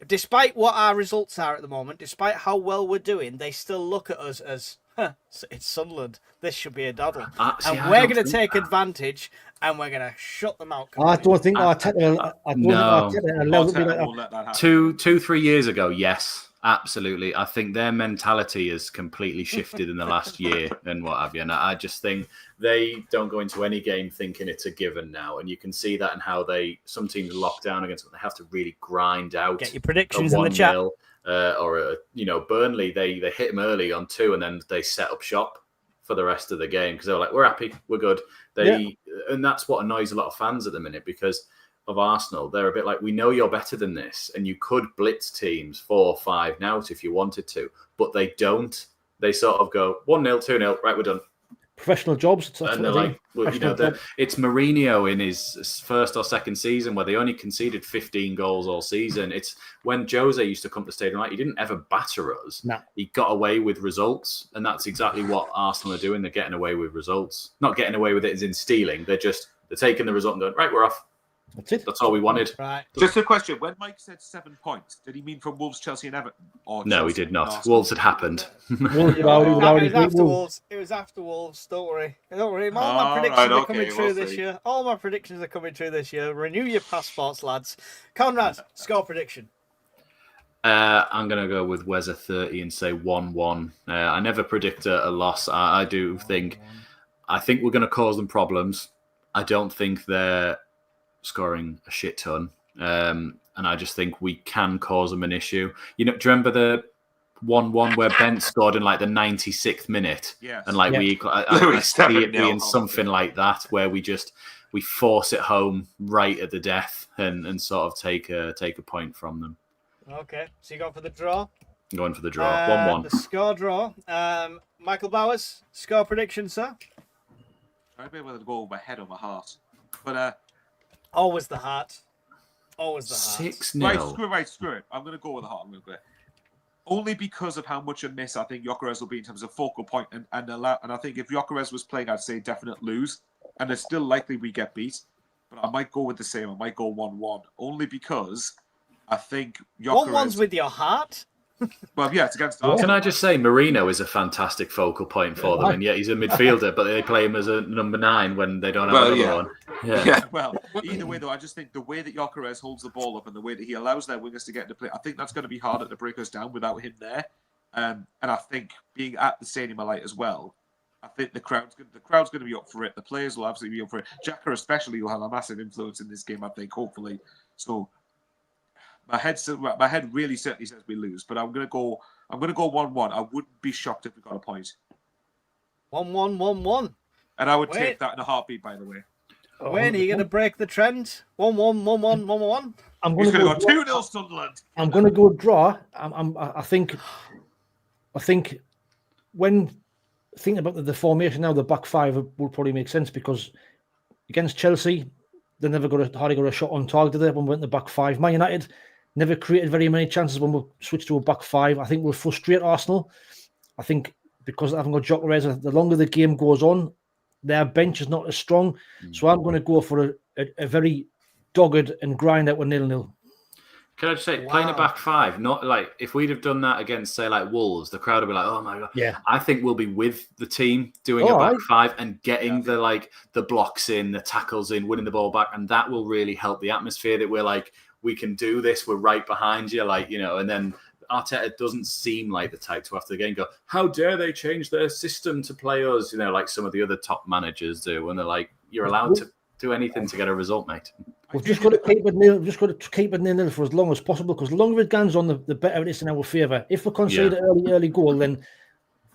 Despite what our results are at the moment, despite how well we're doing, they still look at us as, it's Sunderland. This should be a doddle. See, And I we're don't going to think take that. advantage and we're going to shut them out. I don't think No. Arteta allowed it to be Arteta like that. won't let that happen. 2-3 years ago, yes, absolutely. I think their mentality has completely shifted in the last year and what have you. And I just think they don't go into any game thinking it's a given now. And you can see that in how some teams lock down against them. They have to really grind out. Get your predictions in the chat. 1-0, Burnley, they hit them early on 2 and then they set up shop for the rest of the game because they were like, we're happy, we're good. And that's what annoys a lot of fans at the minute because of Arsenal. They're a bit like, we know you're better than this and you could blitz teams 4-5 now if you wanted to, but they don't. They sort of go 1-0, 2-0, right, we're done. Professional jobs. That's And what they're I do. like, well, Professional job. it's Mourinho in his first or second season where they only conceded 15 goals all season. It's when Jose used to come to the stadium, like, he didn't ever batter us. No. He got away with results, and that's exactly what Arsenal are doing. They're getting away with results. Not getting away with it as in stealing. They're taking the result and going, right, we're off. That's it. That's all we wanted. Right. Just a question. When Mike said 7 points, did he mean from Wolves, Chelsea and Everton? Or No, he Chelsea did and not. Arsenal? Wolves had happened. Wolves It was after Wolves. It was after Wolves. Don't worry. All my All predictions right, are okay, coming true we'll this see. year. All my predictions are coming true this year. Renew your passports, lads. Conrad, score prediction. I'm going to go with Weza 30 and say 1-1. I never predict a loss. I do think we're going to cause them problems. I don't think they're scoring a shit ton. And I just think we can cause them an issue. Do you remember the 1-1 where Bent scored in like the 96th minute? Yes. And like Yeah. I see it 7-0. being something like that where we force it home right at the death and sort of take a point from them. Okay, so you go for the draw. I'm going for the draw. 1-1. The score draw. Michael Bowers, score prediction, sir. I'd be able to go with my head or my heart. But Always the heart. Always the heart. 6-0. screw it. I'm going to go with the heart. I'm going to go. Only because of how much a miss I think Gyökeres will be in terms of focal point and I think if Gyökeres was playing, I'd say definite lose. And it's still likely we get beat. But I might go with the same. I might go 1-1. Only because I think Gyökeres... 1-1's with your heart. Well, yeah, it's against Arsenal. Can I just say, Marino is a fantastic focal point for them, and yet he's a midfielder, but they play him as a number 9 when they don't have another one. Yeah, well, either way, though, I just think the way that Gyökeres holds the ball up and the way that he allows their wingers to get into play, I think that's going to be harder to break us down without him there. And I think being at the Stadium of Light as well, I think the crowd's going to be up for it. The players will absolutely be up for it. Xhaka especially will have a massive influence in this game, I think, hopefully. So my head really certainly says we lose, but I'm going to go 1-1. I wouldn't be shocked if we got a point. 1-1, 1-1. And I would Wait. take that in a heartbeat, by the way. Wayne, are you going to break the trend? 1-1, 1-1, 1-1. I'm He's going going to to go go 2-0 Sunderland. I'm going to go draw. I think when thinking about the formation now, the back 5 will probably make sense because against Chelsea, they never hardly got a shot on target, did they, when we went to back five? Man United never created very many chances when we switched to a back five. I think we'll frustrate Arsenal. I think because I haven't got Gyökeres, the longer the game goes on, their bench is not as strong. So I'm going to go for a very dogged and grind out with 0-0. Can I just say, playing a back five, not like if we'd have done that against, say, like Wolves, the crowd would be like, "Oh my god!" Yeah, I think we'll be with the team doing a back five and getting the blocks in, the tackles in, winning the ball back, and that will really help the atmosphere. That we're like, we can do this. We're right behind you, and then Arteta doesn't seem like the type to after the game go, "How dare they change their system to play us?" Like some of the other top managers do, when they're like, "You're allowed to do anything to get a result, mate." We've just got to keep it nil. We've just got to keep it 0-0 for as long as possible, because the longer it goes on, the better it is in our favour. If we concede an early goal, then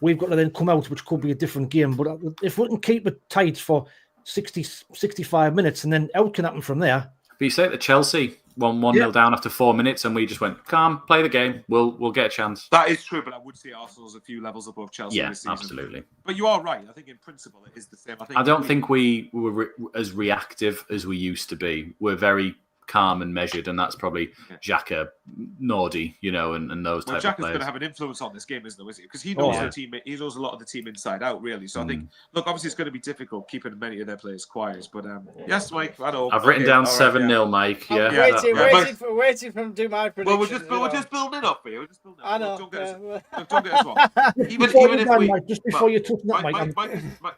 we've got to then come out, which could be a different game. But if we can keep it tight for 60, 65 minutes, and then out can happen from there. But you say that Chelsea won 1-0 down after 4 minutes, and we just went, calm, play the game. We'll get a chance. That is true, but I would say Arsenal's a few levels above Chelsea this season. Absolutely. But you are right. I think in principle it is the same. I don't think we were as reactive as we used to be. We're very calm and measured, and that's probably Xhaka, Nordy, and those type of players. Xhaka's going to have an influence on this game, isn't he? Because he knows the team. He knows a lot of the team inside out, really. So I think, look, obviously it's going to be difficult keeping many of their players quiet. But yes, Mike, I know. I've written down 7-0, Mike. I'm waiting for him to do my prediction. Well, we're just building it up here. We're just building it up. I know. Don't get us wrong. Even if we, just before you touch that,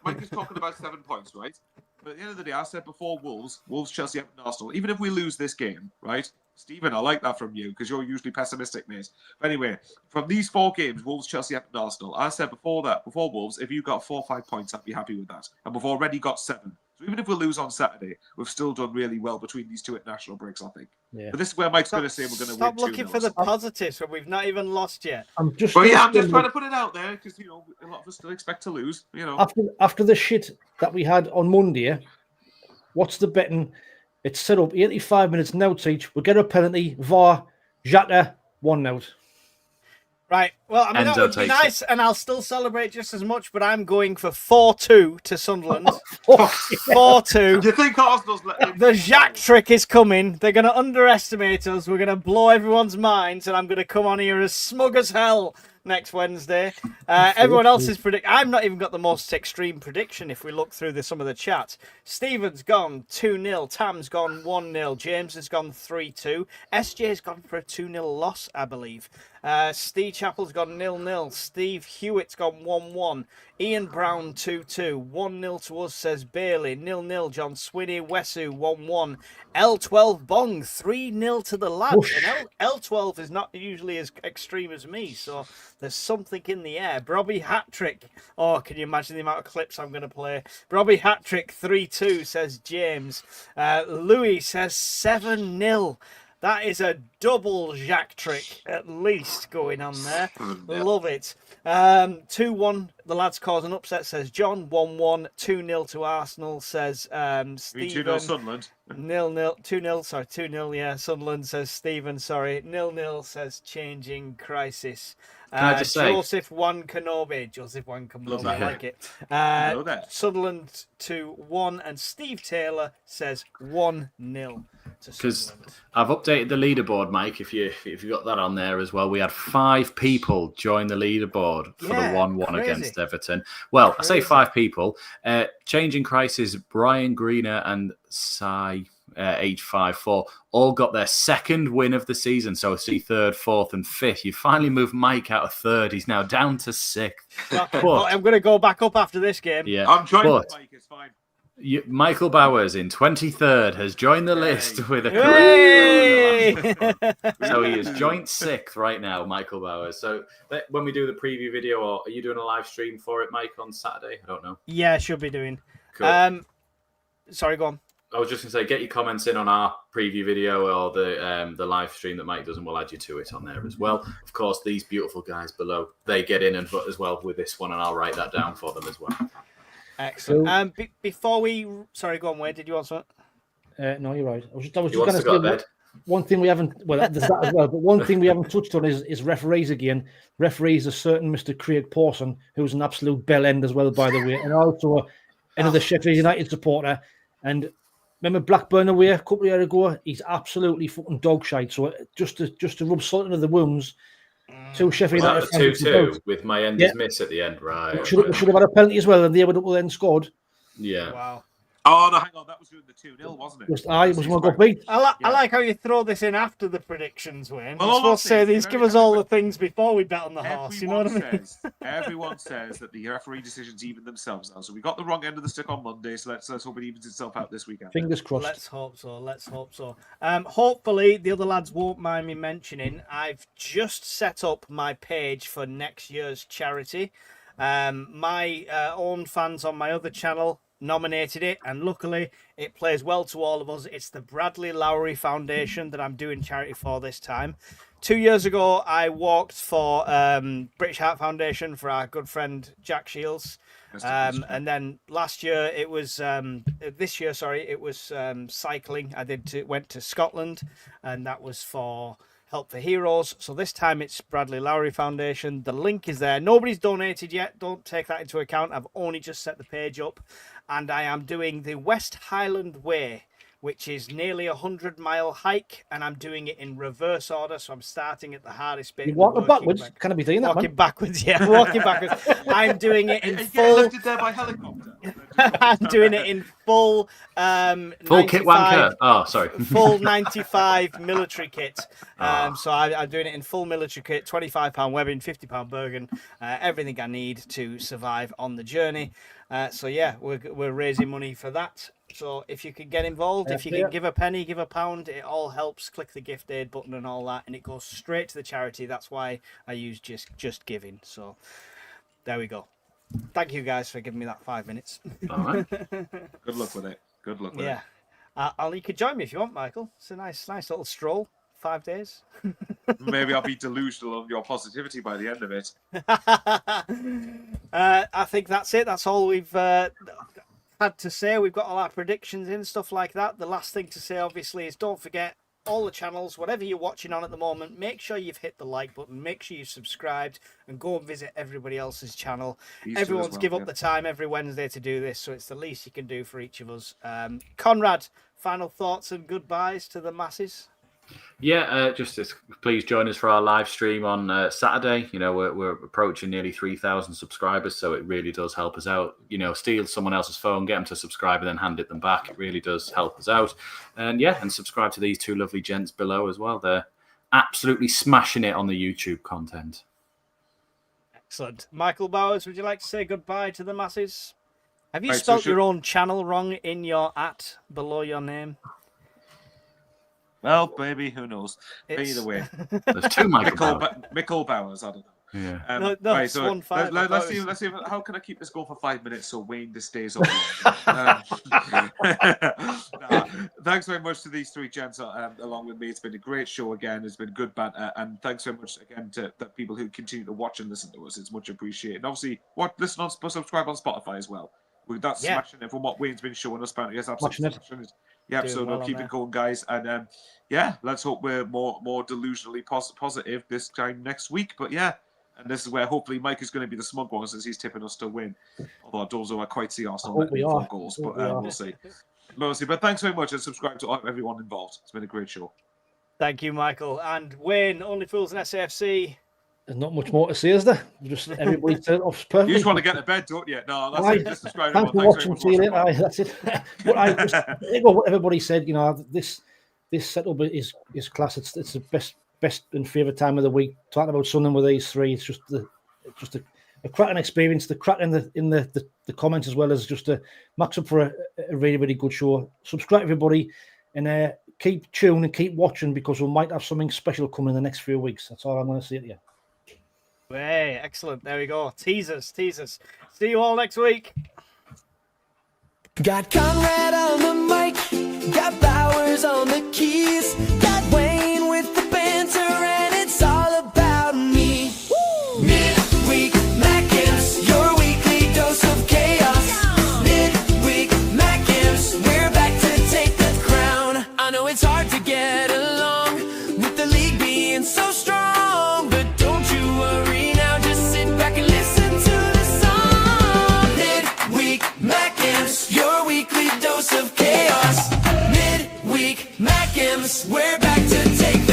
Mike is talking about 7 points, right? But at the end of the day, I said before Wolves, Chelsea, Everton, Arsenal. Even if we lose this game, right? Stephen, I like that from you because you're usually pessimistic, mate. But anyway, from these 4 games, Wolves, Chelsea, Everton, Arsenal, I said before Wolves, if you got 4 or 5 points, I'd be happy with that. And we've already got 7. So even if we lose on Saturday, we've still done really well between these 2 international breaks, I think. Yeah. But this is where Mike's going to say we're going to win. Stop looking for the positives when we've not even lost yet. I'm just trying to put it out there because a lot of us still expect to lose. After the shit that we had on Monday, what's the betting? It's set up 85 minutes now each. We get a penalty. VAR, Xhaka, 1-0. Right. Well, I mean, that would be nice, and I'll still celebrate just as much, but I'm going for 4-2 to Sunderland. 4-2. Do you think Arsenal's the Xhaka trick is coming. They're going to underestimate us. We're going to blow everyone's minds, and I'm going to come on here as smug as hell next Wednesday. Everyone else is I'm not even got the most extreme prediction if we look through some of the chat. Stephen's gone 2-0. Tam's gone 1-0. James has gone 3-2. SJ's gone for a 2-0 loss, I believe. Steve Chappell's gone 0-0. Steve Hewitt's gone 1-1. Ian Brown 2-2. 1-0 to us, says Bailey. 0-0. John Swinney. Wesu 1-1. L12 Bong 3-0 to the lads. And L12 is not usually as extreme as me, so there's something in the air. Robbie Hattrick. Oh, can you imagine the amount of clips I'm going to play? Robbie Hattrick 3-2, says James. Louis says 7-0. That is a double Xhaka trick, at least, going on there. Love it. 2-1, the lads cause an upset, says John. 1-1, 2-0 to Arsenal, says Stephen. 2-0 Sunderland. 0-0, 2-0, sorry, 2-0, yeah, Sunderland, says Stephen, sorry. 0-0, says Changing Crisis. Can I just say? Joseph Wankanobe, I like it. Sunderland 2-1, and Steve Taylor says 1-0. Because I've updated the leaderboard, Mike. If you got that on there as well, we had 5 people join the leaderboard for the 1-1 against Everton. Well, crazy. I say 5 people. Changing Crisis, Brian Greener and Sai 854 all got their 2nd win of the season. So see 3rd, 4th, and 5th. You finally moved Mike out of 3rd. He's now down to 6th. Well, I'm going to go back up after this game. Yeah, I'm trying to Mike. It's fine. Michael Bowers in 23rd has joined the list with a correct. So he is joint 6th right now, Michael Bowers. So when we do the preview video, or are you doing a live stream for it, Mike, on Saturday? I don't know. Yeah, I should be doing. Cool. Sorry, go on. I was just going to say, get your comments in on our preview video or the live stream that Mike does, and we'll add you to it on there as well. Of course, these beautiful guys below, they get in and as well with this one, and I'll write that down for them as well. Excellent. Before we... Sorry, go on, Wade. Did you want something? No, you're right. I was just going to say one thing we haven't... Well, there's that as well. But one thing we haven't touched on is referees again. Referees a certain Mr. Craig Pawson, who's an absolute bell end as well, by the way, and also another Sheffield United supporter. And remember Blackburn away a couple of years ago? He's absolutely fucking dog shite. So just to rub salt into the wounds, two Sheffield Was that United the 2-2 with my enders miss at the end? Right. We should have had a penalty as well, and they would have then scored. Yeah. Wow. Oh, no, hang on. That was during the 2-0, wasn't it? It was one got beat. I like how you throw this in after the predictions, Wayne. Well, You're supposed to say obviously, these, give us all the things before we bet on the horse. You know what I mean? Everyone says that the referee decisions even themselves now. So we got the wrong end of the stick on Monday. So let's hope it evens itself out this weekend. Fingers crossed. Let's hope so. Let's hope so. Hopefully, the other lads won't mind me mentioning, I've just set up my page for next year's charity. My own fans on my other channel nominated it, and luckily it plays well to all of us. It's the Bradley Lowry Foundation that I'm doing charity for this time. 2 years ago, I walked for British Heart Foundation for our good friend Jack Shields. And then last year it was this year, sorry, it was cycling. I went to Scotland, and that was for Help for Heroes. So this time it's Bradley Lowry Foundation. The link is there. Nobody's donated yet. Don't take that into account. I've only just set the page up, and I am doing the West Highland Way, which is nearly 100-mile hike, and I'm doing it in reverse order. So I'm starting at the hardest bit. You're walking backwards? Can I be doing that, Walking man? backwards, yeah. Walking backwards. I'm doing it in And full. get lifted there by helicopter. I'm doing it in full. Full kit wanker. Oh, sorry. Full 95 military kit. So I'm doing it in full military kit, £25 webbing, £50 Bergen, everything I need to survive on the journey. So yeah, we're raising money for that. So if you can get involved, if you can give a penny, give a pound, it all helps. Click the gift aid button and all that, and it goes straight to the charity. That's why I use just giving. So there we go. Thank you guys for giving me that 5 minutes. All right. Good luck with it. Good luck with it. Yeah. You could join me if you want, Michael. It's a nice little stroll. 5 days. Maybe I'll be delusional on your positivity by the end of it. I think that's it. That's all we've had to say. We've got all our predictions in, stuff like that. The last thing to say, obviously, is don't forget all the channels, whatever you're watching on at the moment, make sure you've hit the like button, make sure you've subscribed, and go and visit everybody else's channel. Everyone's give up the time every Wednesday to do this, so it's the least you can do for each of us. Conrad, final thoughts and goodbyes to the masses? Yeah, please join us for our live stream on Saturday. You know, we're approaching nearly 3,000 subscribers, so it really does help us out. You know, steal someone else's phone, get them to subscribe, and then hand it them back. It really does help us out. And yeah, and subscribe to these two lovely gents below as well. They're absolutely smashing it on the YouTube content. Excellent. Michael Bowers, would you like to say goodbye to the masses? Have you spelt your own channel wrong in your @, below your name? Well, maybe, who knows? Either way. There's two Michael Bowers, I don't know. Yeah. No, right, it's so 1-5. let's see. How can I keep this going for 5 minutes so Wayne this stays up? Thanks very much to these three gents along with me. It's been a great show again. It's been good banter, and thanks very much again to the people who continue to watch and listen to us. It's much appreciated. And obviously, subscribe on Spotify as well. That's smashing it from what Wayne's been showing us. Apparently, yes, absolutely smashing it. Yeah, so well keep it going, guys, and let's hope we're more delusionally positive this time next week. But yeah, and this is where hopefully Mike is going to be the smug one since he's tipping us to win. Although I don't know, I quite see Arsenal winning 4 goals, but we'll see. But thanks very much, and subscribe to everyone involved. It's been a great show. Thank you, Michael. And Wayne, Only Fools and SAFC. There's not much more to say, is there? Just everybody turned off perfect. You just want to get to bed, don't you? No, that's it. Just subscribe. Thanks for watching. See you later. That's it. But I echo what everybody said. You know, this setup is class. It's the best and favourite time of the week. Talking about Sunderland with these three, it's just a cracking experience. The crack in the comments as well as just a max up for a really, really good show. Subscribe, everybody, and keep tuned and keep watching because we might have something special coming in the next few weeks. That's all I'm going to say to you. Hey, excellent. There we go. Teasers. See you all next week. Got Conrad on the mic, got Bowers on the keys, got Wayne with the banter, and it's all about me. Midweek Mackems, your weekly dose of chaos. Midweek Mackems, we're back to take the crown. I know it's hard to get along with the league being so strong, but don't you worry now, just sit back and listen to the song. Midweek Mackems, your weekly dose of chaos. Mackems, we're back to take